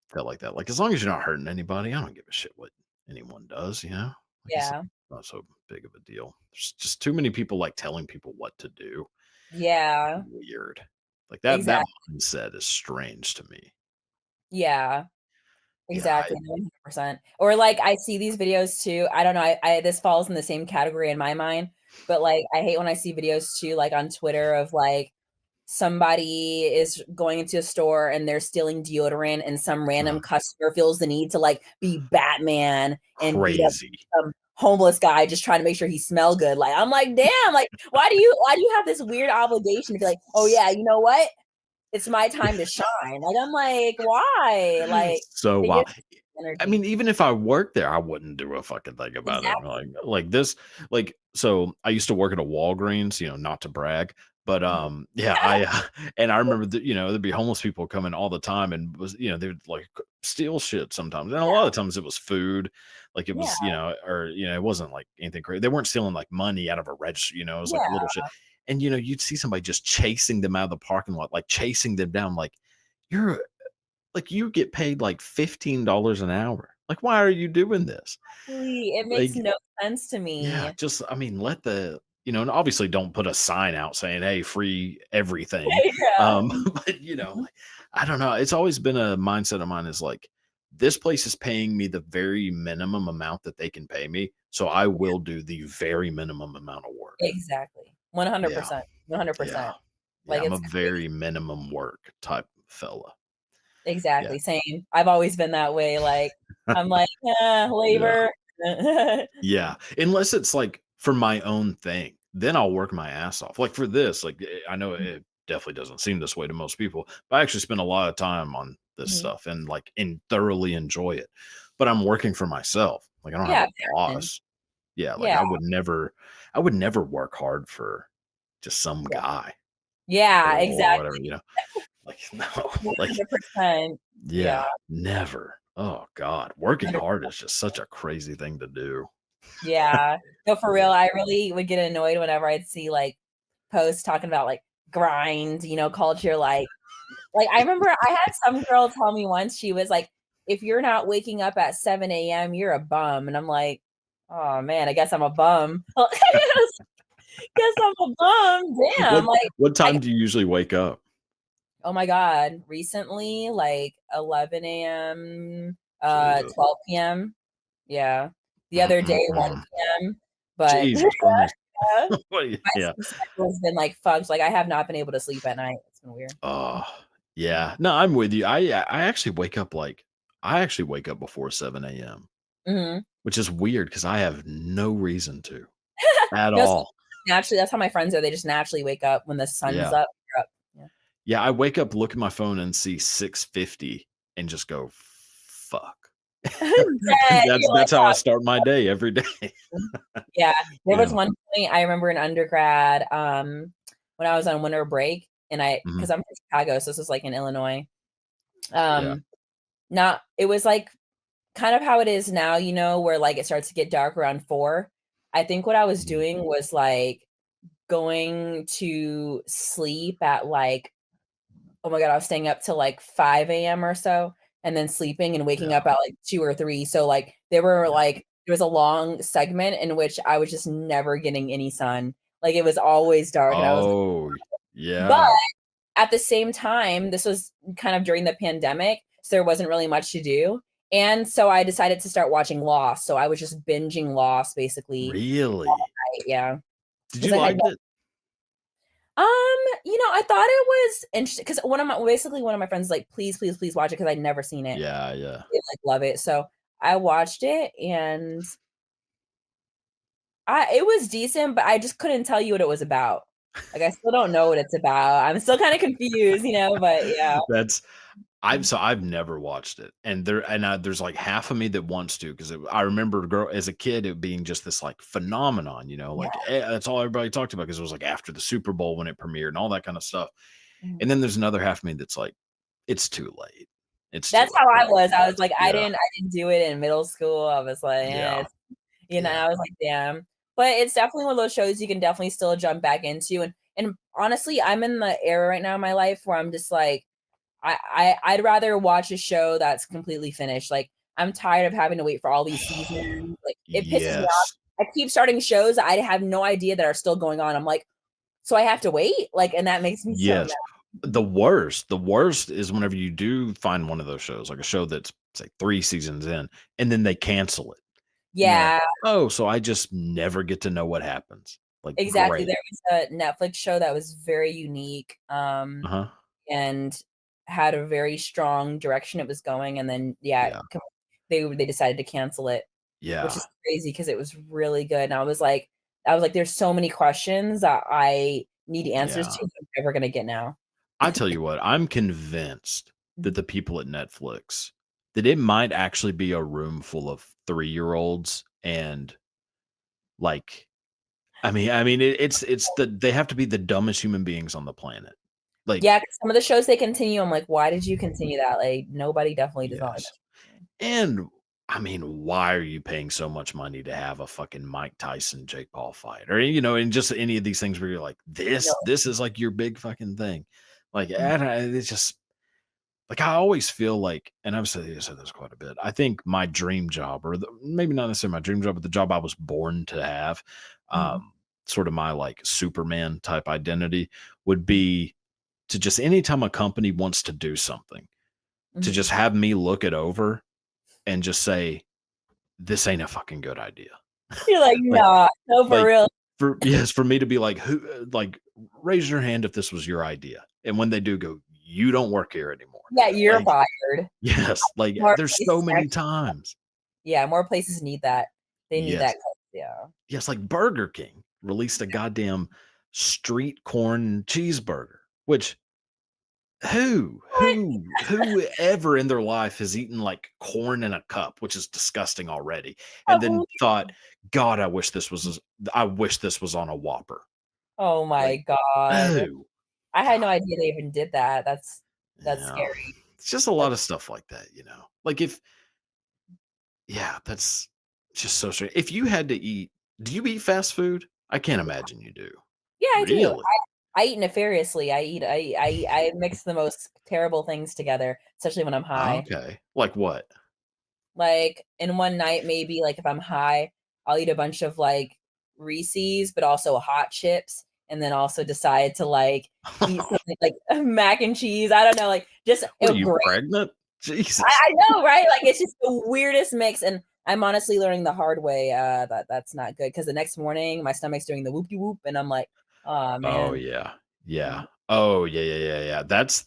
A: felt like that. Like, as long as you're not hurting anybody, I don't give a shit what anyone does, you know? Like, it's
B: Yeah.
A: not so big of a deal. There's just too many people, like, telling people what to do.
B: Yeah,
A: Weird. Like, that
B: exactly.
A: mindset is strange to me.
B: Yeah,
A: Yeah,
B: exactly, 100%. Or, like, I see these videos too, I don't know, I this falls in the same category in my mind, but, like, I hate when I see videos too, like, on Twitter of, like, somebody is going into a store and they're stealing deodorant and some random customer feels the need to, like, be Batman and beat up
A: crazy.
B: some homeless guy just trying to make sure he smell good, like, I'm like, "Damn, like, why do you have this weird obligation to be like, 'Oh, yeah, you know what? It's my time to shine.'" Like, I'm like, "Why?" Like,
A: So
B: it gives
A: wild. I
B: energy.
A: mean, even if I worked there, I wouldn't do a fucking thing about it.
B: Exactly.
A: So I used to work at a Walgreens, not to brag, but
B: Mhm.
A: yeah, and I remember that, there'd be homeless people coming all the time and they would like steal shit sometimes. And a lot of times it was food, like it
B: Yeah,
A: was, or it wasn't like anything crazy. They weren't stealing like money out of a register, it was like
B: yeah,
A: little shit. And you'd see somebody just chasing them out of the parking lot, like chasing them down, like you're like, you get paid, like, $15 an hour. Like, why are you doing this?
B: exactly, it makes
A: Like
B: no sense to
A: yeah,
B: me.
A: just I mean, let the and obviously don't put a sign out saying, "Hey, free everything."
B: Yeah.
A: But,
B: Mhm.
A: like, I don't know, it's always been a mindset of mine is like, this place is paying me the very minimum amount that they can pay me, so I will do the very minimum amount of work.
B: Exactly.
A: Yeah,
B: 100%,
A: yeah.
B: 100%.
A: Yeah,
B: Like,
A: I'm a
B: it's
A: very minimum work type fella. Yeah.
B: exactly, same. I've always been that way, like, I'm like,
A: Yeah.
B: labor."
A: Yeah, unless it's, like, for my own thing, then I'll work my ass off. Like, for this, like, I know it definitely doesn't seem this way to most people, but I actually spend a lot of time on this
B: Mhm.
A: stuff and thoroughly enjoy it. But I'm working for myself. Like, I don't have
B: Yeah,
A: a
B: passion.
A: boss. Yeah, like,
B: Yeah,
A: I would never work hard for just some
B: yeah.
A: guy.
B: Yeah,
A: or whatever,
B: exactly.
A: like, no, like,
B: 100%. Yeah.
A: yeah, never. Oh god, working
B: 100
A: hard is just such a crazy thing to do.
B: Yeah. No, for real,
A: Yeah.
B: I really would get annoyed whenever I'd see, like, posts talking about, like, grind, culture, I remember I had some girl tell me once, she was like, "If you're not waking up at 7 AM, you're a bum," and I'm like, "Oh, man, I guess I'm a bum." Guess I'm a bum, damn,
A: What
B: like,
A: what
B: I
A: time do you usually wake up?
B: oh my god, recently, 11 AM,
A: Jesus.
B: 12 PM. Yeah. The other day,
A: Mm-mm-mm.
B: 1 PM, but
A: Jesus Christ.
B: yeah,
A: What do you
B: my
A: yeah.
B: sleep schedule has been, fucked, I have not been able to sleep at night, it's been weird.
A: Oh, yeah. No, I'm with you. I actually wake up, I actually wake up before 7 a.m.,
B: Mhm.
A: which is weird because I have no reason to at
B: No, so
A: all.
B: naturally, that's how my friends are, they just naturally wake up when the sun's
A: Yeah.
B: up, they're up. Yeah.
A: Yeah, I wake up, look at my phone, and see 6:50 and just go, "Fuck."
B: Dead, you're like,
A: That's how I start my day every day.
B: yeah, there was
A: Yeah.
B: one point I remember in undergrad, when I was on winter break, and
A: Mhm.
B: because 'cause I'm from Chicago, so this was, in Illinois,
A: Yeah.
B: um, not it was, kind of how it is now, where, it starts to get dark around 4. I think what I was
A: Mhm.
B: doing was, going to sleep at, oh my god, I was staying up till, 5 AM or so, and then sleeping and waking
A: Yeah.
B: up at, 2 or 3, so, there were,
A: Yeah.
B: there was a long segment in which I was just never getting any sun, it was always dark, and I was
A: Oh,
B: but
A: yeah.
B: at the same time, this was kind of during the pandemic, so there wasn't really much to do, and so I decided to start watching Lost, so I was just binging Lost basically all
A: Really?
B: night, yeah,
A: Did
B: 'cause
A: you
B: I had
A: like it?
B: um, I thought it was interesting because one of my friends is like, "Please, please, please watch it," because 'cause I'd never seen it.
A: Yeah, yeah.
B: They, love it, so I watched it, and it was decent, but I just couldn't tell you what it was about. I still don't know what it's about. I'm still kinda confused, but yeah.
A: That's I've never watched it, and there's, half of me that wants to, because I remember as a kid, it being just this, phenomenon,
B: Yeah.
A: that's all everybody talked about, because it was, after the Super Bowl when it premiered and all that kinda stuff,
B: Mhm.
A: and then there's another half of me that's like, "It's too late. It's too
B: That's
A: late
B: how
A: to
B: I
A: watch
B: was. I was
A: this."
B: like,
A: Yeah,
B: I didn't do it in middle school. I was like,
A: yeah,
B: I
A: yeah.
B: was like, "Damn." But it's definitely one of those shows you can definitely still jump back into, and honestly, I'm in the era right now in my life where I'm just like, I'd rather watch a show that's completely finished, I'm tired of having to wait for all these seasons, it pisses me off.
A: Yes.
B: I keep starting shows I have no idea that are still going on. I'm like, "So I have to wait?" And that makes me so
A: Yes.
B: mad.
A: The worst is whenever you do find one of those shows, like a show that's, say, 3 seasons in, and then they cancel it, and you're like,
B: Yeah,
A: "Oh, so I just never get to know what happens." Like,
B: exactly.
A: great.
B: There was a Netflix show that was very unique,
A: Uh-huh.
B: and had a very strong direction it was going, and then, yeah,
A: Yeah.
B: they decided to cancel it, which
A: Yeah.
B: is crazy because it was really good, and I was like, "There's so many questions that I need answers
A: Yeah.
B: to that I'm never gonna get now."
A: I tell you what, I'm convinced that
B: Mhm.
A: the people at Netflix, that it might actually be a room full of three-year-olds, and, like, it's they have to be the dumbest human beings on the planet.
B: Yeah,
A: Like,
B: 'cause some of the shows they continue, I'm like, "Why did you continue that?" Nobody definitely does not like
A: yes.
B: that show.
A: And, why are you paying so much money to have a fucking Mike Tyson, Jake Paul fight? Or, and just any of these things where you're like,
B: No.
A: this is, like, your big fucking thing. Like,
B: Mhm,
A: I don't it's just I always feel like, and I've said this quite a bit. I think my dream job, or maybe not necessarily my dream job, but the job I was born to have,
B: mhm,
A: sort of my, Superman type identity, would
B: mhm,
A: be to just, anytime a company wants to do something, to
B: mhm.
A: just have me look it over and just say, "This ain't a fucking good idea."
B: You're like,
A: Like
B: "Nah, no, for
A: like,
B: real."
A: for me to be like, "Who," "Raise your hand if this was your idea." And when they do, go, "You don't work here anymore."
B: Yeah, you're
A: Like,
B: fired.
A: yes,
B: More
A: there's so
B: places
A: many
B: actually
A: times.
B: yeah, more places need that. They need
A: Yes.
B: that yeah.
A: Yes, like Burger King released a goddamn street corn cheeseburger, which,
B: What?
A: who ever in their life has eaten, corn in a cup, which is disgusting already, and then
B: Oh,
A: thought, "God, I wish this was on a Whopper."
B: oh my
A: Like,
B: god.
A: who?
B: I had no
A: God,
B: idea they even did that. That's
A: yeah.
B: scary.
A: It's just a lot
B: That's
A: of stuff like that, you know? Like, if yeah, that's just so strange. If you had to eat do you eat fast food? I can't
B: yeah.
A: imagine you do.
B: Yeah, I do.
A: Really?
B: I eat nefariously. I mix the most terrible things together, especially when I'm high.
A: Okay. Like what?
B: Like, in one night, maybe, like, if I'm high, I'll eat a bunch of, like, Reese's, but also hot chips, and then also decide to, like, eat something like mac and cheese. I don't know, like, just
A: What are
B: a
A: you,
B: great
A: pregnant? Jesus.
B: I know, right? Like, it's just the weirdest mix, and I'm honestly learning the hard way, that that's not good. Because the next morning, my stomach's doing the whoop-de-whoop, and I'm like, "Oh
A: Oh,
B: man."
A: yeah. Yeah.
B: Mhm.
A: Oh, yeah, yeah, yeah, yeah. That's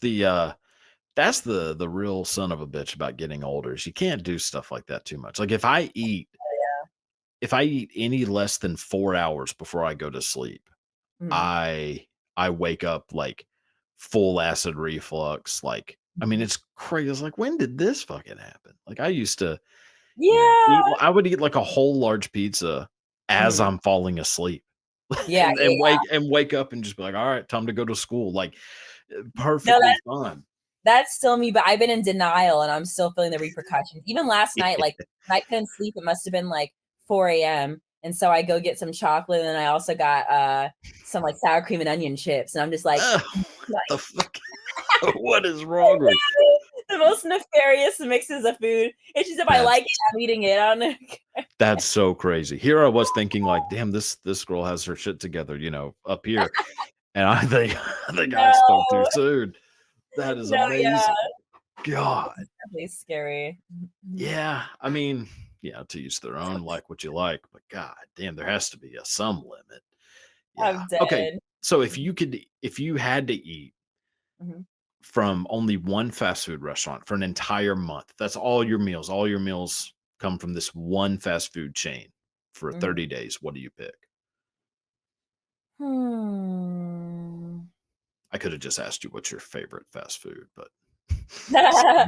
A: the real son of a bitch about getting older is you can't do stuff like that too much. Like, if I eat any less than 4 hours before I go to sleep,
B: Mhm.
A: I wake up, like, full acid reflux, like, I mean,
B: Mhm.
A: it's crazy. It's like, when did this fucking happen? Like, I used to,
B: Yeah.
A: I would eat, like, a whole large pizza as
B: Mhm.
A: I'm falling asleep
B: Yeah, yeah, yeah.
A: and wake up and just be like, "Alright, time to go to school," like,
B: No,
A: perfectly fine.
B: that's still me, but I've been in denial and I'm still feeling the repercussions. Even last night, like, when I couldn't sleep, it must have been, like, 4 AM, and so I go get some chocolate, and then I also got, some, like, sour cream and onion chips, and I'm just like,
A: Ugh, what
B: like
A: the fuck? What is wrong with you?
B: the most nefarious mixes of food. It's just if I
A: That's
B: like it, I'm eating it. I don't know.
A: that's so crazy. Here I was thinking like, "Damn, this girl has her shit together," up here, and I think I think I spoke too
B: No,
A: soon. That is
B: no, yeah,
A: amazing. God.
B: it's definitely scary. Mhm.
A: Yeah, I mean, yeah, to each their own, like what you like, but god damn, there has to be some limit. Yeah.
B: I'm
A: Okay,
B: dead.
A: so
B: Mhm,
A: if you had to eat
B: mhm,
A: from only one fast food restaurant for an entire month, that's all your meals come from this one fast food chain for
B: mhm.
A: 30 days, what do you pick?
B: Hmm.
A: I could have just asked you what's your favorite fast food, but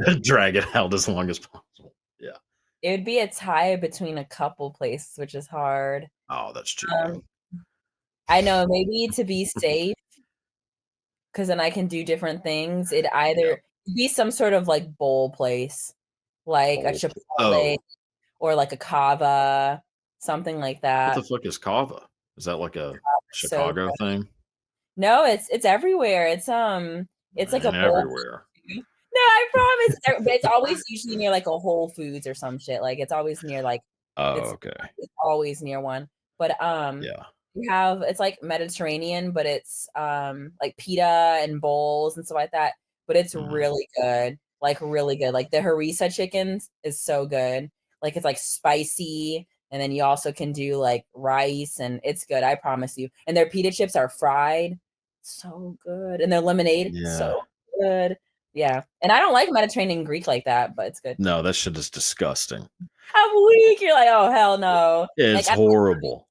A: just drag it out as long as possible. Yeah.
B: It would be a tie between a couple places, which is hard.
A: Oh, that's cheating.
B: Um, I know maybe to be safe, because then I can do different things, it
A: Yep.
B: either be some sort of, like, bowl place, like a
A: Bowl.
B: Chipotle
A: Oh,
B: or like a Cava, something like
A: what the
B: that.
A: fuck is kava? Is that like a
B: So
A: Chicago thing?
B: no, it's everywhere. It's like a
A: And
B: bowl
A: everywhere.
B: food. No, I promise. But it's always usually near like a Whole Foods or some shit. Like it's always near like
A: Oh,
B: it's
A: okay.
B: it's always near one. But
A: Yeah.
B: you have it's like Mediterranean, but it's like pita and bowls and stuff like that. But it's
A: Mhm.
B: really good. Like really good. Like the harissa chickens is so good. Like it's like spicy. And then you also can do like rice and it's good, I promise you. And their pita chips are fried. So good. And their lemonade,
A: Yeah.
B: so good. Yeah. And I don't like Mediterranean Greek like that, but it's good.
A: No, that shit is disgusting.
B: I'm weak. You're like, "Oh, hell no." Like,
A: It's horrible.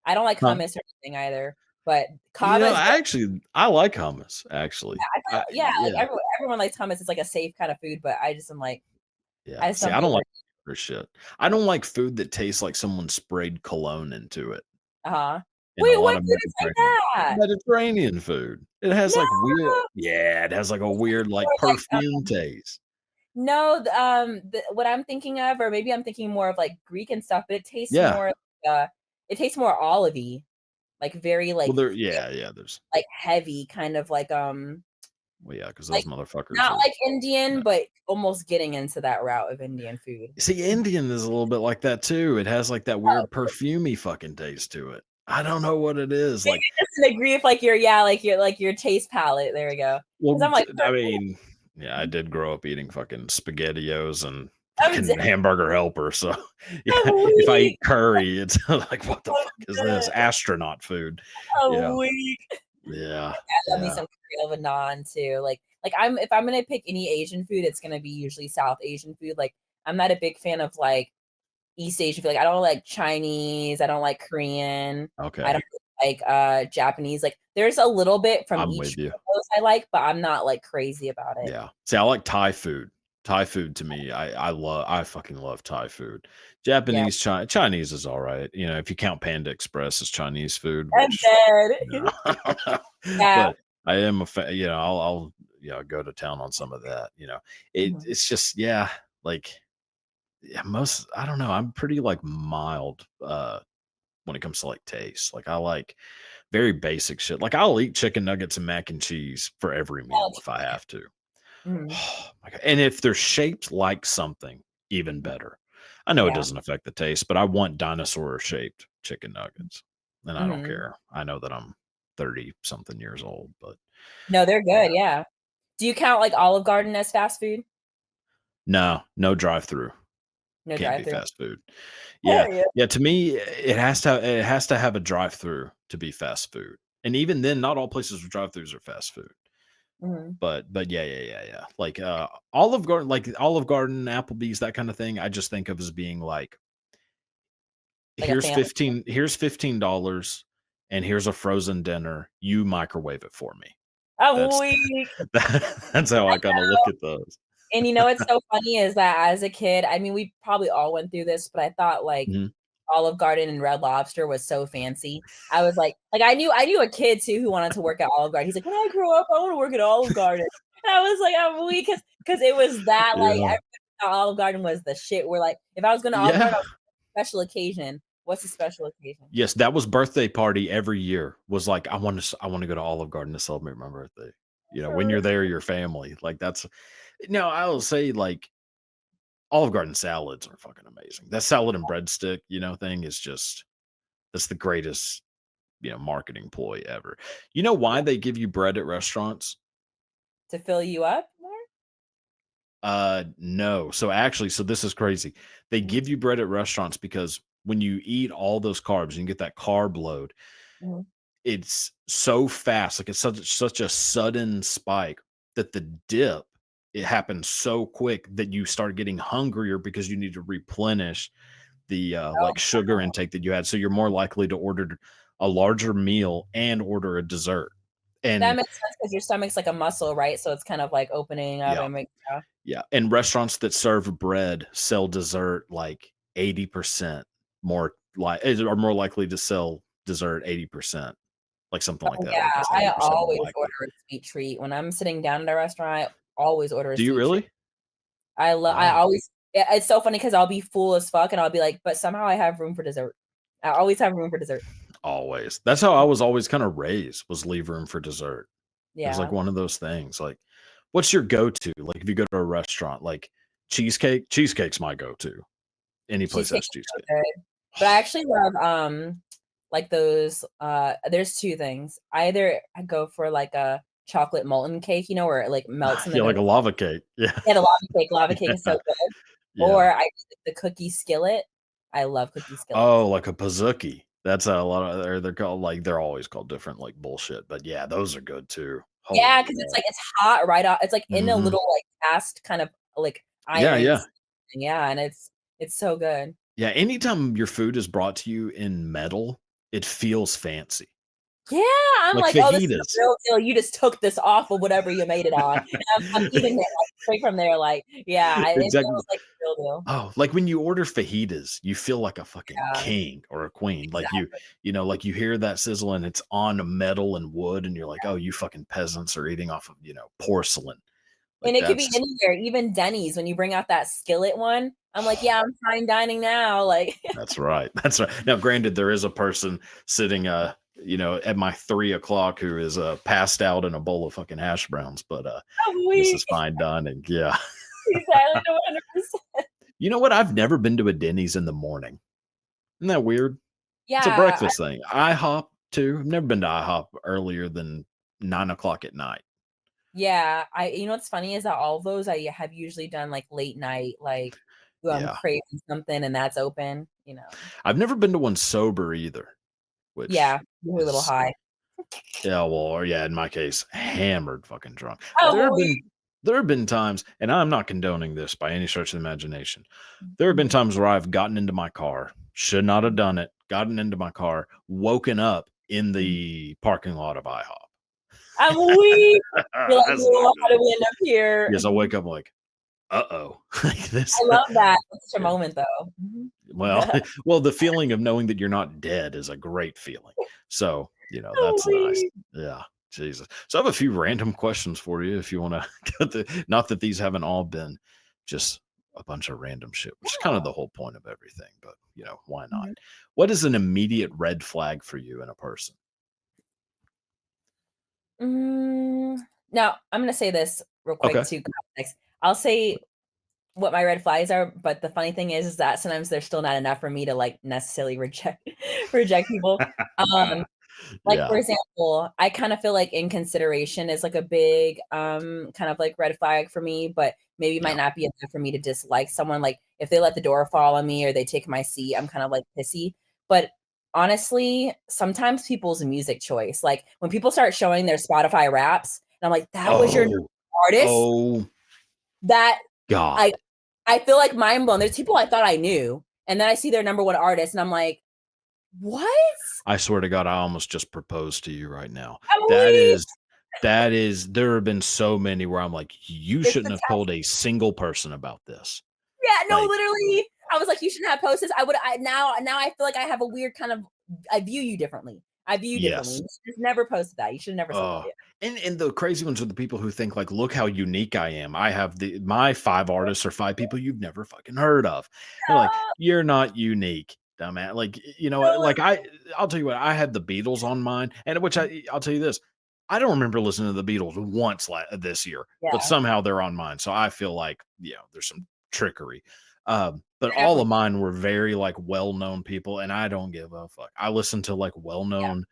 B: I don't like
A: Huh?
B: hummus or anything either, but
A: You
B: kava
A: know,
B: is good.
A: I like hummus, actually.
B: I
A: I
B: thought yeah, like,
A: yeah,
B: everyone likes hummus, it's like a safe kind of food, but I just am like,
A: yeah.
B: I just
A: See,
B: don't
A: I
B: feel
A: don't like
B: very
A: for shit. I don't like food that tastes like someone sprayed cologne into it
B: uh-huh.
A: in a
B: Wait,
A: lot
B: what
A: of
B: food is like that?
A: Mediterranean food. It has
B: No!
A: like weird yeah, it has like a weird, like,
B: Or like,
A: perfume taste.
B: no, what I'm thinking of, or maybe I'm thinking more of, like, Greek and stuff, but
A: Yeah.
B: it tastes more olive-y, like, very,
A: Well,
B: like,
A: there
B: thick,
A: yeah, yeah, there's
B: like, heavy, kind of
A: well, yeah, because
B: like,
A: those motherfuckers
B: not
A: are
B: like Indian,
A: no.
B: but almost getting into that route of Indian food.
A: See, Indian is a little bit like that too. It has, like, that
B: Oh,
A: weird perfumey fucking taste to it. I don't know what it is,
B: maybe
A: like
B: it doesn't agree with, like, your yeah, like, your taste palette, there we go. Because 'Cause
A: well,
B: I'm like,
A: I mean, yeah, I did grow up eating fucking SpaghettiOs and
B: I'm
A: fucking
B: dead,
A: hamburger helper, so, yeah,
B: I'm
A: if I
B: weak,
A: eat curry, it's like, "What the
B: I'm
A: fuck is this?"
B: dead,
A: Astronaut food. Yeah,
B: I'm weak.
A: yeah,
B: I love me
A: yeah,
B: some curry of a naan too, like, I'm if I'm gonna pick any Asian food, it's gonna be usually South Asian food, like, I'm not a big fan of, like, East Asian food, like, I don't like Chinese, I don't like Korean, I don't
A: okay,
B: like, Japanese, like, there's a little bit from
A: I'm
B: each
A: with you.
B: one of those I like, but I'm not, like, crazy about it.
A: Yeah. See, I like Thai food. Thai food to me, I fucking love Thai food.
B: Yeah,
A: Japanese, Chinese is alright, if you count Panda Express as Chinese food,
B: I'm
A: which,
B: dead.
A: you know, I don't know,
B: Yeah,
A: but I am a I'll go to town on some of that,
B: Mhm.
A: it's just yeah, like, yeah, most I don't know, I'm pretty, like, mild, when it comes to, like, taste, like, I like very basic shit, like, I'll eat chicken nuggets and mac and cheese for every
B: Oh,
A: meal if I
B: cheeseburger.
A: have to.
B: Mhm.
A: Oh my god, and if they're shaped like something, even better. I know it
B: Yeah.
A: doesn't affect the taste, but I want dinosaur-shaped chicken nuggets, and I don't
B: Mhm.
A: care. I know that I'm 30 something years old, but
B: No, they're
A: yeah.
B: good, yeah. Do you count, like, Olive Garden as fast food?
A: No, no drive-through.
B: No
A: Can't be
B: drive-through?
A: fast food. Yeah,
B: Yeah.
A: yeah, to me, it has to have a drive-through to be fast food, and even then, not all places with drive-throughs are fast food.
B: Mhm.
A: But yeah, yeah, yeah, yeah. Like, Olive Garden, Applebee's, that kinda thing, I just think of as being like,
B: Like a family.
A: Here's $15, and here's a frozen dinner, you microwave it for me."
B: I'm
A: That's
B: weak.
A: that's how I kinda look at those.
B: And you know what's so funny is that as a kid, I mean, we probably all went through this, but I thought, like,
A: Mhm.
B: Olive Garden and Red Lobster was so fancy. I was like I knew a kid too who wanted to work at Olive Garden. He's like, "When I grow up, I wanna work at Olive Garden." And I was like, "I'm weak," because it was that, like,
A: Yeah.
B: everybody thought Olive Garden was the shit. We're like, if I was going to Olive
A: Yeah.
B: Garden, I was special occasion. What's a special occasion?
A: Yes, that was birthday party every year, was like, I wanna go to Olive Garden to celebrate my birthday." When
B: For
A: you're there, your family, like, that's now, I will say, like, Olive Garden salads are fucking amazing. That salad and breadstick, thing is just that's the greatest, marketing ploy ever. You know why they give you bread at restaurants?
B: to fill you up more?
A: No. So this is crazy. They
B: Mhm,
A: give you bread at restaurants because when you eat all those carbs and get that carb load,
B: mhm.
A: it's so fast, like, it's such a sudden spike that the dip, it happens so quick that you start getting hungrier because you need to replenish the,
B: Oh,
A: like, sugar intake that you had, so you're more likely to order a larger meal and order a dessert,
B: that
A: and
B: makes sense because your stomach's like a muscle, right? So it's kind of like opening up
A: yeah,
B: and make yeah.
A: yeah, and restaurants that serve bread sell dessert, like, 80% more are more likely to sell dessert 80%, like, something like
B: Oh,
A: that, like,
B: yeah,
A: it's
B: I
A: 80% more
B: always
A: likely.
B: order a sweet treat. When I'm sitting down at a restaurant, I always order a
A: Do you
B: sweet treat.
A: really?
B: I
A: Wow.
B: always yeah, it's so funny because 'cause I'll be full as fuck, and I'll be like, "But somehow I have room for dessert." I always have room for dessert.
A: Always. That's how I was always kinda raised, was leave room for dessert. It was, like,
B: Yeah.
A: one of those things, like, what's your go-to? Like, if you go to a restaurant, like, cheesecake? Cheesecake's my go-to. Any place that
B: Cheesecake
A: has
B: is so
A: cheesecake.
B: good. But I actually love, like those, there's 2 things. Either I go for like a chocolate molten cake, where it, like, melts in the
A: Yeah, like
B: middle.
A: a lava cake. Yeah.
B: Yeah, the lava cake is so
A: Yeah.
B: good.
A: Yeah.
B: Or I do the cookie skillet. I love cookie skillets.
A: Oh, like a pizookie. That's a lot of they're called, like, they're always called different, like, bullshit, but yeah, those are good too.
B: Yeah,
A: Holy
B: because it's
A: moly.
B: like it's hot right off it's, like, in a
A: Mhm.
B: little, like, cast kind of, like,
A: Yeah,
B: iron
A: yeah.
B: s yeah, and it's so good.
A: Yeah, anytime your food is brought to you in metal, it feels fancy.
B: Yeah, I'm
A: Like
B: like, "Oh, this is the
A: fajitas.
B: real deal, you just took this off of whatever you made it on." And I'm eating it, like, straight from there, like, yeah, it
A: Exactly.
B: feels like the real deal.
A: Oh, like when you order fajitas, you feel like a fucking
B: Yeah,
A: king or a queen. Like
B: exactly.
A: like you hear that sizzle and it's on metal and wood, and you're like, oh, you fucking peasants are eating off of, porcelain. Like
B: And it could be
A: that's
B: anywhere, even Denny's, when you bring out that skillet one, I'm like, "Yeah, I'm fine dining now," like
A: that's right. That's right. Now, granted, there is a person sitting at my 3 o'clock who is passed out in a bowl of fucking hash browns, but
B: I'm
A: this
B: weak.
A: is fine dining. Yeah.
B: Exactly, 100%.
A: You know what? I've never been to a Denny's in the morning. Isn't that weird? It's a
B: Yeah,
A: breakfast thing. IHOP too. I've never been to IHOP earlier than 9 o'clock at night.
B: yeah, what's funny is that all of those I have usually done, like, late night, like, ooh, I'm
A: Yeah.
B: craving something and that's open.
A: I've never been to one sober either, which
B: Yeah, you're a little
A: is
B: high.
A: yeah, well, or yeah, in my case, hammered fucking drunk. There
B: I'm
A: have
B: weak.
A: been there have been times, and I'm not condoning this by any stretch of the imagination. There have been
B: Mhm.
A: times where I've gotten into my car, should not have done it, gotten into my car, woken up in
B: Mhm.
A: the parking lot of IHOP.
B: I'm weak. You're like,
A: That's not
B: "Oh, how
A: good.
B: did we end up here?"
A: Yes, I wake up like, uh-oh. Like this.
B: I love that. It's such a
A: Yeah.
B: moment, though. Mhm.
A: Well, well, the feeling of knowing that you're not dead is a great feeling. So,
B: I'm
A: that's nice.
B: weak.
A: Yeah. Jesus. So I have a few random questions for you if you want to. Not that these haven't all been just a bunch of random shit, which is kind of
B: Yeah.
A: the whole point of everything. But why not?
B: Mhm.
A: What is an immediate red flag for you in a person?
B: Mm, now, I'm gonna say this real quick
A: Okay.
B: to context. I'll say what my red flags are, but the funny thing is that sometimes there's still not enough for me to, like, necessarily reject reject people. Um, like, for
A: Yeah.
B: example, I kinda feel like inconsideration is, like, a big, kind of, like, red flag for me, but maybe might
A: Yeah.
B: not be enough for me to dislike someone, like, if they let the door fall on me or they take my seat, I'm kind of, like, pissy, but honestly, sometimes people's music choice, like, when people start showing their Spotify Wraps, and I'm like, "That was your
A: Oh.
B: artist?"
A: Oh
B: That I
A: God.
B: I feel, like, mind blown. There's people I thought I knew, and then I see their number 1 artist, and I'm like, "What?
A: I swear to God, I almost just proposed to you right now. That
B: Emily?"
A: is there have been so many where I'm like, you
B: It's
A: shouldn't
B: the
A: have told a single person about this.
B: Yeah, no,
A: Like,
B: literally. I was like, "You shouldn't have posted this." I would I now I feel like I have a weird kind of I view you differently. I view you differently.
A: yes.
B: You should have never posted that. You should have never said that,
A: Oh,
B: yeah.
A: and the crazy ones are the people who think like, "Look how unique I am. I have my 5 artists are 5 people you've never fucking heard of." You're like,
B: Ah,
A: "You're not unique, dumbass." Like,
B: no,
A: like I'll tell you what, I had the Beatles on mine, and which I'll tell you this, I don't remember listening to the Beatles once this year, but
B: yeah,
A: somehow they're on mine. So I feel like, there's some trickery. But
B: there
A: all of
B: definitely
A: mine were very like well-known people, and I don't give a fuck. I listen to like
B: yeah,
A: well-known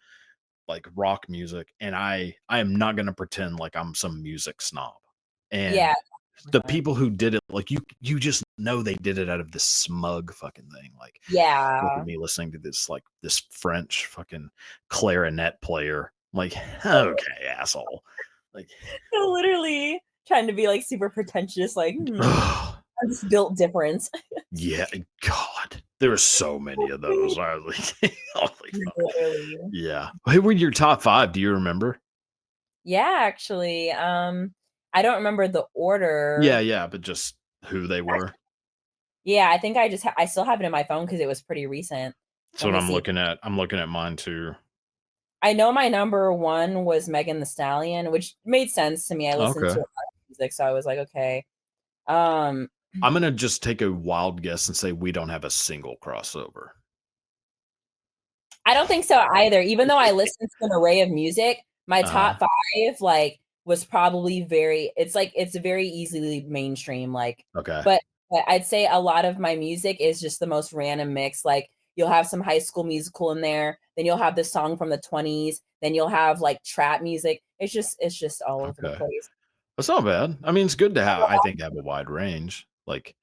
A: like rock music, and I am not gonna pretend like I'm some music snob.
B: yeah,
A: And the
B: 100%.
A: people who did it, like you just know they did it out of this smug fucking thing. Like, look at
B: Yeah.
A: me listening to this French fucking clarinet player. Like, okay, asshole. Like,
B: No, literally trying to be, like, super pretentious, like, I'm just built different."
A: yeah, God, there were so many of those. I was like, holy fuck.
B: Literally.
A: Yeah. Who were your top 5? Do you remember?
B: Yeah, actually, I don't remember the
A: Yeah,
B: order.
A: yeah, but just who they were.
B: Yeah, I think I still have it in my phone because it was pretty recent.
A: That's
B: Let
A: what
B: me
A: I'm
B: see.
A: looking at. I'm looking at mine too.
B: I know my number 1 was Megan Thee Stallion, which made sense to me. I listened to
A: Okay.
B: a lot of music, so I was like, "Okay." Um,
A: I'm gonna just take a wild guess and say we don't have a single crossover.
B: I don't think so either. Even though I listened to an array of music, my
A: Uh-huh.
B: top 5, like, was probably very it's very easily mainstream, like
A: Okay.
B: but I'd say a lot of my music is just the most random mix, like, you'll have some High School Musical in there, then you'll have this song from the '20s, then you'll have, like, trap music. It's just all over the
A: Okay.
B: place.
A: That's not bad. I mean, it's good to have I think have a wide range. Like,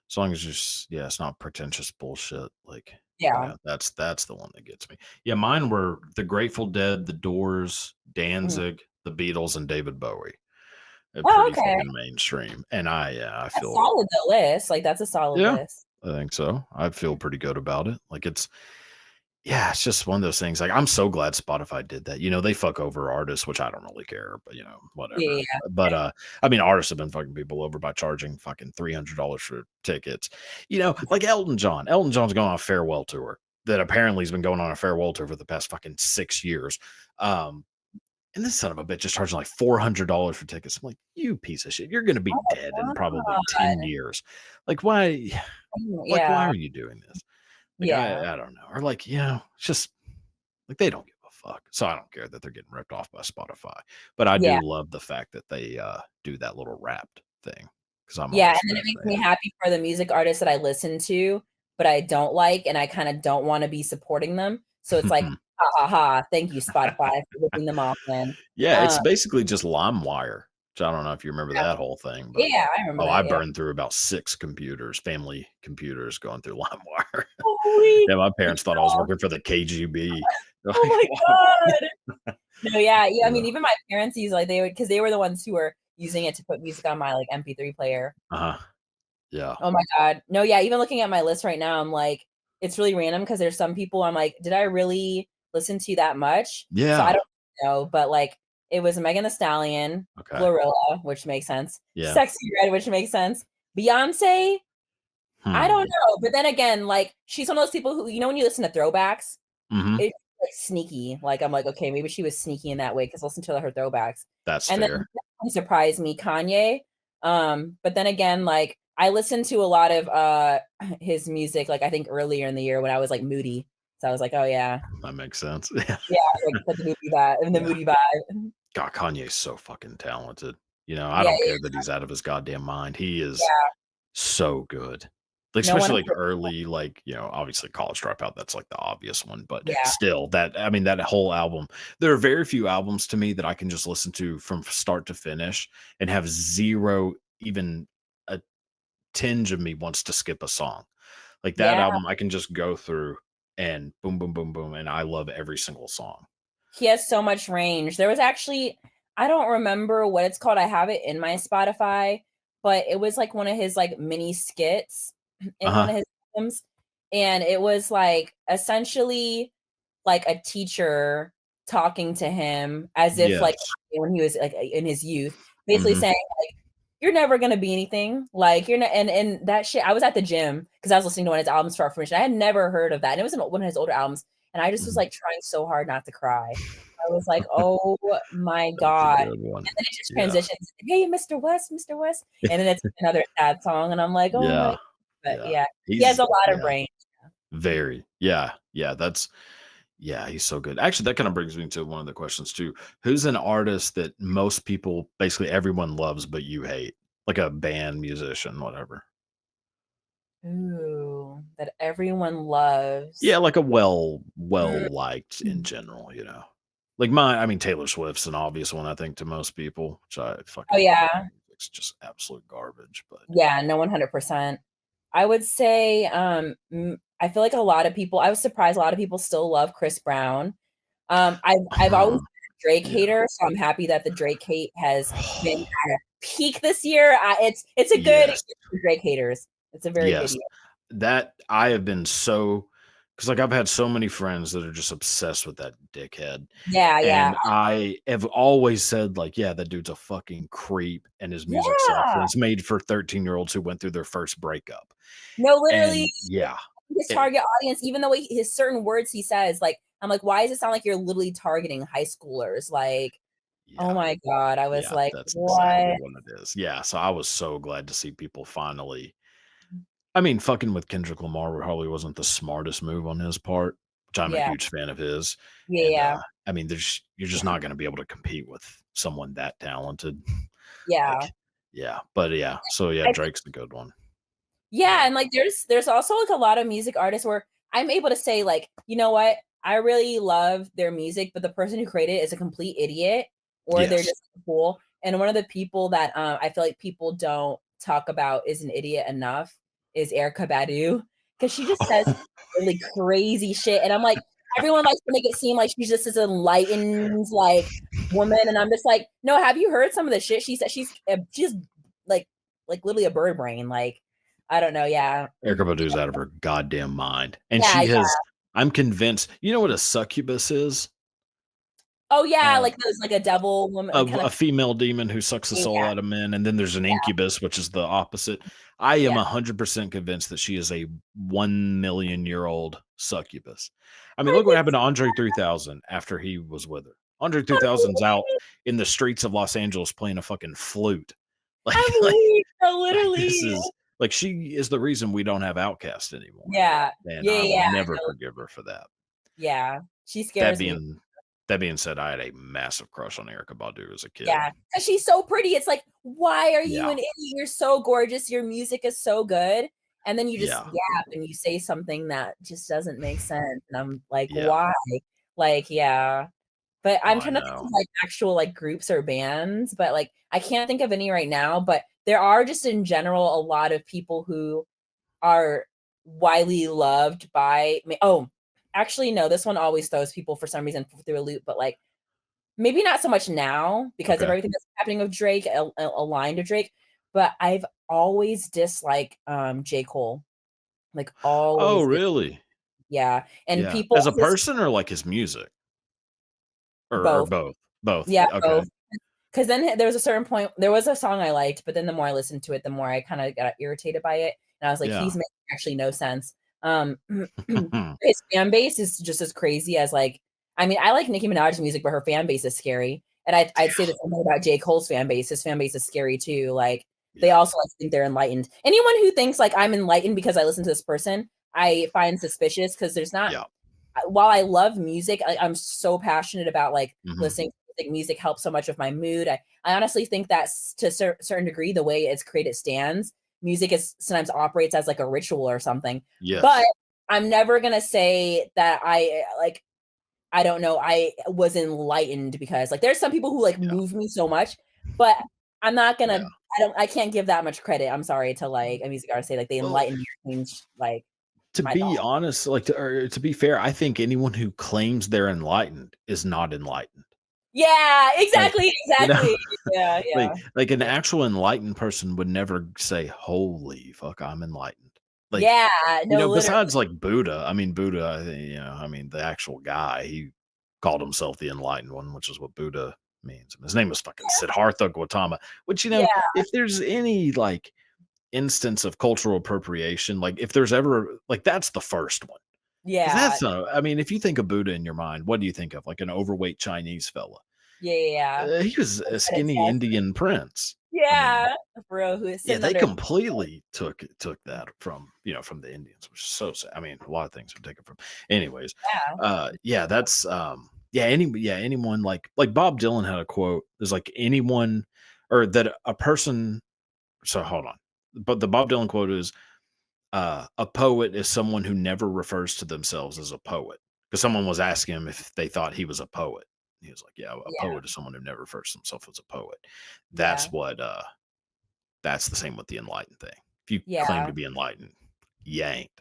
A: as long as it's not pretentious bullshit. Like,
B: Yeah.
A: that's the one that gets me. Yeah, mine were The Grateful Dead, The Doors,
B: Mhm.
A: Danzig, The Beatles, and David Bowie.
B: Oh,
A: Pretty
B: okay.
A: fucking mainstream. And I
B: That's
A: feel
B: solid, the list, like, that's a solid
A: yeah,
B: list.
A: I think so. I feel pretty good about it. Like yeah, it's just one of those things. Like, I'm so glad Spotify did that. They fuck over artists, which I don't really care, but
B: Yeah,
A: whatever.
B: yeah, yeah.
A: But I mean, artists have been fucking people over by charging fucking $300 for tickets. Like Elton John. Elton John's going on a farewell tour that apparently has been going on a farewell tour for the past fucking 6 years. Um, and this son of a bitch is charging like $400 for tickets. I'm like, you piece of shit. You're gonna be
B: Oh
A: dead in
B: my
A: probably 10
B: god.
A: years. Like, why? Like, why
B: Yeah,
A: are you doing this? Like,
B: yeah,
A: I don't know. Or like, it's just like they don't give a fuck. So I don't care that they're getting ripped off by Spotify. But I
B: yeah,
A: do love the fact that they do that little wrapped thing because I'm
B: yeah, and
A: always
B: then
A: been
B: it makes
A: a
B: me
A: fan.
B: happy for the music artists that I listen to, but I don't like, and I kinda don't wanna be supporting them, so it's like, "Ha, ha, ha, thank you, Spotify, for ripping them off then."
A: Yeah, it's
B: Um,
A: basically just LimeWire, which I don't know if you remember
B: yeah,
A: that whole thing, but
B: yeah, I remember
A: oh, I
B: that, yeah.
A: burned through about 6 computers, family computers going through LimeWire.
B: Holy
A: Yeah, my parents thought I was working for the KGB. They're
B: Oh
A: like,
B: my god.
A: "What?"
B: No, yeah, yeah, I
A: Yeah.
B: mean, even my parents use, like, they would, because they were the ones who were using it to put music on my, like, MP3 player.
A: Uh-huh. Yeah.
B: Oh my god. No, yeah, even looking at my list right now, I'm like, it's really random because there's some people I'm like, "Did I really listen to that much?" So I
A: Yeah.
B: don't know, but, like, it was Megan Thee Stallion,
A: Okay.
B: Glorilla, which makes sense,
A: Yeah.
B: Sexy Red, which makes sense, Beyoncé, I don't
A: Hmm.
B: know, but then again, like, she's one of those people who when you listen to throwbacks,
A: Mhm.
B: like, sneaky, like, I'm like, "Okay, maybe she was sneaky in that way because listen to her throwbacks."
A: That's
B: And then
A: fair.
B: he surprised me, Kanye, but then again, like, I listened to a lot of, his music, like, I think earlier in the year when I was, like, moody, so I was like, "Oh, yeah."
A: That makes sense. Yeah.
B: Yeah, like, put the moody vibe in the
A: Yeah.
B: moody vibe.
A: God, Kanye's so fucking talented. You know, I
B: Yeah,
A: don't
B: yeah,
A: care that he's out of his goddamn mind. He is
B: yeah.
A: so good. Like,
B: No one
A: especially, like, early, like, obviously College Dropout, that's, like, the obvious one, but
B: yeah,
A: still, I mean, that whole album there are very few albums to me that I can just listen to from start to finish and have 0 even a tinge of me wants to skip a song. Like, that
B: yeah.
A: album, I can just go through and boom, boom, boom, boom, and I love every single song.
B: He has so much range. There was actually I don't remember what it's called, I have it in my Spotify, but it was, like, one of his, like, mini skits in one
A: Uh-huh.
B: of his albums, and it was, like, essentially, like, a teacher talking to him as if, like,
A: Yes.
B: when he was, like, in his youth, basically
A: Mhm.
B: saying, like, "You're never gonna be anything, like, you're not." And that shit I was at the gym because I was listening to one of his albums for Affirmation. I had never heard of that, and it was in one of his older albums, and I just was,
A: Mhm.
B: like, trying so hard not to cry. I was like, "Oh my
A: That's a
B: god."
A: good one.
B: And then it just
A: Yeah.
B: transitions, "Hey, Mr. West, Mr. West," and then it's another sad song, and I'm like, "Oh my."
A: Yeah.
B: But
A: Yeah.
B: yeah, he has
A: He's
B: a lot of
A: yeah.
B: range.
A: Very. Yeah. Yeah, yeah, he's so good. Actually, that kinda brings me to one of the questions too. Who's an artist that most people basically everyone loves, but you hate? Like a band, musician, whatever.
B: Ooh, that everyone
A: Yeah,
B: loves.
A: like a
B: Mm.
A: well-liked in general. Like I mean, Taylor Swift's an obvious one, I think, to most people, which I
B: Oh,
A: fucking hate.
B: yeah.
A: It's just absolute garbage, but
B: Yeah, no, 100%. I would say, I feel like a lot of people I was surprised a lot of people still love Chris Brown. I've always
A: huh.
B: been a Drake
A: Yeah.
B: hater, so I'm happy that the Drake hate has been at a peak this year. It's a good
A: Yes.
B: year for Drake haters. It's a very good
A: Yes.
B: year.
A: That I have been so because like, I've had so many friends that are just obsessed with that dickhead,
B: Yeah, yeah.
A: and I have always said, like, "Yeah, that dude's a fucking creep, and his music sucks, and
B: Yeah.
A: it's made for 13-year-olds who went through their first breakup."
B: No, literally,
A: And yeah.
B: his
A: It
B: target audience, even though his certain words he says, like, I'm like, "Why does it sound like you're literally targeting high schoolers?" Like, oh
A: yeah.
B: my god, I was
A: Yeah,
B: like,
A: that's exactly
B: "What?"
A: what it is. Yeah, so I was so glad to see people finally I mean, fucking with Kendrick Lamar probably wasn't the smartest move on his part, which I'm a
B: Yeah.
A: huge fan of his,
B: Yeah,
A: and,
B: yeah.
A: I mean, you're just not gonna be able to compete with someone that talented.
B: Yeah.
A: Like, yeah, but yeah, so yeah,
B: I
A: Drake's the good one.
B: Yeah,
A: Yeah.
B: and, like, there's also, like, a lot of music artists where I'm able to say, like, "You know what? I really love their music, but the person who created it is a complete idiot, or they're
A: Yes.
B: just cool." And one of the people that, I feel like people don't talk about is an idiot enough is Erykah Badu, because she just says really crazy shit, and I'm like everyone likes to make it seem like she's just this enlightened, like, woman, and I'm just like, "No, have you heard some of the shit she said?" She's, like literally a bird brain, like, I don't know, yeah.
A: Erykah Badu's out of her goddamn mind, and
B: Yeah,
A: she
B: yeah.
A: has I'm convinced you know what a succubus is?
B: Oh, yeah,
A: Uh
B: like there's like a devil woman, like,
A: Of
B: kind of
A: a female demon who sucks the
B: yeah,
A: soul out of men, and then there's an
B: yeah,
A: incubus, which is the opposite. I am
B: yeah.
A: 100% convinced that she is a 1,000,000-year-old succubus. I mean,
B: I
A: look what
B: think
A: happened
B: so.
A: to Andre 3000 after he was with her. Andre
B: I'm
A: 3000's out
B: weak,
A: in the streets of Los Angeles playing a fucking flute. Like
B: I'm weak, bro,
A: like,
B: literally.
A: this is like, she is the reason we don't have Outkast anymore,
B: Yeah.
A: and
B: Yeah,
A: I will
B: yeah,
A: never
B: no,
A: forgive her for that.
B: yeah. She
A: That
B: scares me.
A: being that being said, I had a massive crush on Erykah Badu as a kid.
B: Yeah, 'cause she's so pretty, it's like, "Why are you
A: Yeah,
B: an idiot? You're so gorgeous, your music is so good." And then you just
A: yeah.
B: yap and you say something that just doesn't make sense, and I'm like,
A: Yeah.
B: "Why?" Like, yeah. But
A: Oh,
B: I'm
A: I
B: trying to think
A: know.
B: of, like, actual, like, groups or bands, but, like, I can't think of any right now, but there are just in general a lot of people who are widely loved by me actually, no, this one always throws people for some reason through a loop, but, like, maybe not so much now because of
A: Okay.
B: everything that's happening with Drake, aligned to Drake, but I've always disliked, J. Cole, like,
A: Oh,
B: always did.
A: really?
B: Yeah, and
A: Yeah.
B: people
A: As a
B: just
A: person or like his music? Or
B: both.
A: both? Both.
B: Yeah,
A: Okay.
B: both. 'Cause then there was a certain point there was a song I liked, but then the more I listened to it, the more I kinda got irritated by it, and I was like,
A: Yeah.
B: "He's making actually no sense." His fan base is just as crazy as, like I mean, I like Nicki Minaj's music, but her fan base is scary. And I'd say the same thing about J. Cole's fan base. His fan base is scary too. Like they
A: Yeah,
B: also like think they're enlightened. Anyone who thinks like I'm enlightened because I listen to this person, I find suspicious because there's not
A: yeah,
B: while I love music, I'm so passionate about like
A: mhm,
B: listening to music. Music helps so much with my mood. I honestly think that to a certain degree, the way it's created stands, music is sometimes operates as like a ritual or something. But
A: yes,
B: I'm never gonna say that I like I don't know, I was enlightened because like there's some people who like
A: yeah,
B: move me so much, but I'm not
A: yeah.
B: gonna I can't give that much credit. I'm sorry to like a music artist say like they
A: Well,
B: enlighten me or change like
A: to
B: my
A: be
B: thoughts.
A: honest, like, to be fair, I think anyone who claims they're enlightened is not enlightened.
B: Yeah,
A: Like,
B: exactly,
A: you know,
B: exactly. Yeah, yeah.
A: like an
B: Yeah.
A: actual enlightened person would never say, "Holy fuck, I'm enlightened." Like,
B: Yeah, no, literally.
A: besides like Buddha, I mean, Buddha, I think, I mean, the actual guy, he called himself the enlightened one, which is what Buddha means. His name was fucking Siddhartha Gautama, which,
B: Yeah,
A: if there's any like instance of cultural appropriation, like if there's ever like that's the first one. Because
B: yeah,
A: that's I mean, if you think of Buddha in your mind, what do you think of? Like an overweight Chinese fella.
B: yeah, yeah, yeah.
A: He was
B: Like,
A: a
B: but it's
A: skinny Indian prince. I mean,
B: yeah, for real, who is
A: yeah,
B: sitting
A: they
B: under
A: completely took that from, from the Indians, which is so sad. I mean, a lot of things are taken from. Anyways,
B: yeah,
A: yeah, that's anyone like Bob Dylan had a quote. There's like anyone or that a person. So hold on, but the Bob Dylan quote is a poet is someone who never refers to themselves as a poet. Because someone was asking him if they thought he was a poet. He was like, "Yeah, a
B: yeah,
A: poet is someone who never refers to himself as a poet."
B: yeah,
A: That's what. That's the same with the enlightened thing. If you claim
B: yeah.
A: to be enlightened, you ain't.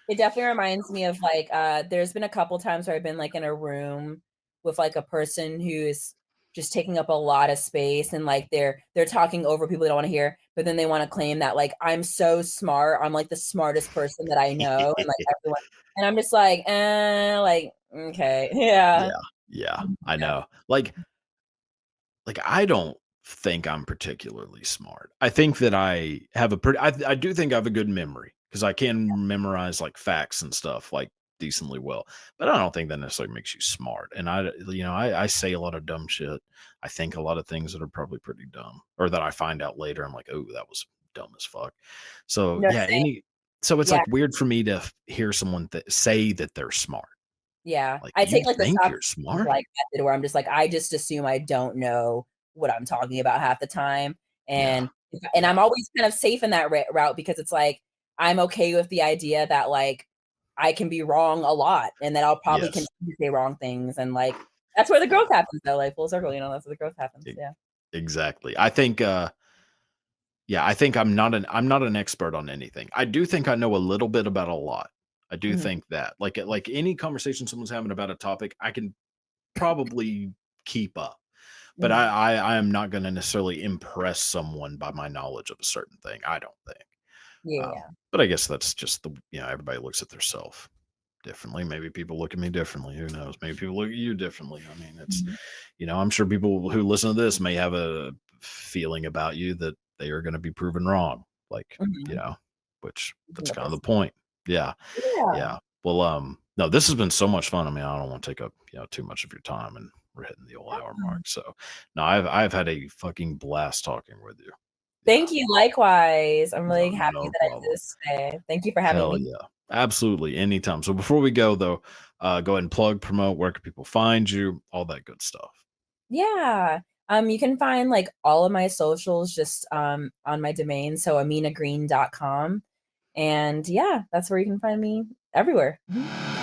B: It definitely reminds me of like there's been a couple times where I've been like in a room with like a person who's just taking up a lot of space and like they're talking over people they don't want to hear, but then they want to claim that like I'm so smart, I'm like the smartest person that I know and like everyone and I'm just like okay. Yeah.
A: Yeah, yeah, I know. Like I don't think I'm particularly smart. I think that I have a pretty I do think I have a good memory because I can memorize like facts and stuff like decently well. But I don't think that necessarily makes you smart. And I say a lot of dumb shit. I think a lot of things that are probably pretty dumb or that I find out later. I'm like, oh, that was dumb as fuck. So
B: No,
A: yeah,
B: same.
A: so it's
B: Yeah.
A: like weird for me to hear someone say that they're smart.
B: Yeah.
A: Like
B: I
A: you
B: take, like, the
A: think
B: Socrates,
A: you're smart?
B: like, method where I'm just like, I just assume I don't know what I'm talking about half the time,
A: Yeah.
B: and
A: Yeah.
B: I'm always kind of safe in that route because it's like, I'm okay with the idea that, like, I can be wrong a lot and that I'll probably
A: Yes.
B: continue to say wrong things, and, like, that's where the
A: Yeah.
B: growth happens though, like, full circle, that's where the growth happens,
A: E
B: yeah.
A: exactly. I think, yeah, I think I'm not an expert on anything. I do think I know a little bit about a lot. I do
B: Mhm,
A: think that. Like any conversation someone's having about a topic, I can probably keep up. But
B: mhm.
A: I am not gonna necessarily impress someone by my knowledge of a certain thing, I don't think.
B: Yeah.
A: But I guess that's just everybody looks at their self differently. Maybe people look at me differently. Who knows? Maybe people look at you differently. I mean,
B: Mhm,
A: I'm sure people who listen to this may have a feeling about you that they are going to be proven wrong. Like,
B: mhm.
A: which that's kind of the
B: 100%.
A: point. Yeah.
B: Yeah.
A: Yeah. Well, no, this has been so much fun. I mean, I don't want to take up, too much of your time and we're hitting the old hour
B: Yeah.
A: mark. So no, I've had a fucking blast talking with you. Yeah.
B: Thank you, likewise. I'm really
A: No,
B: happy
A: no
B: that I did
A: problem.
B: this today. Thank you for having
A: Hell
B: me.
A: yeah. Absolutely. Anytime. So before we go though, go ahead and plug, promote, where can people find you, all that good stuff.
B: Yeah. You can find like all of my socials just on my domain, so ameenagreen.com. And yeah, that's where you can find me everywhere. Mhm.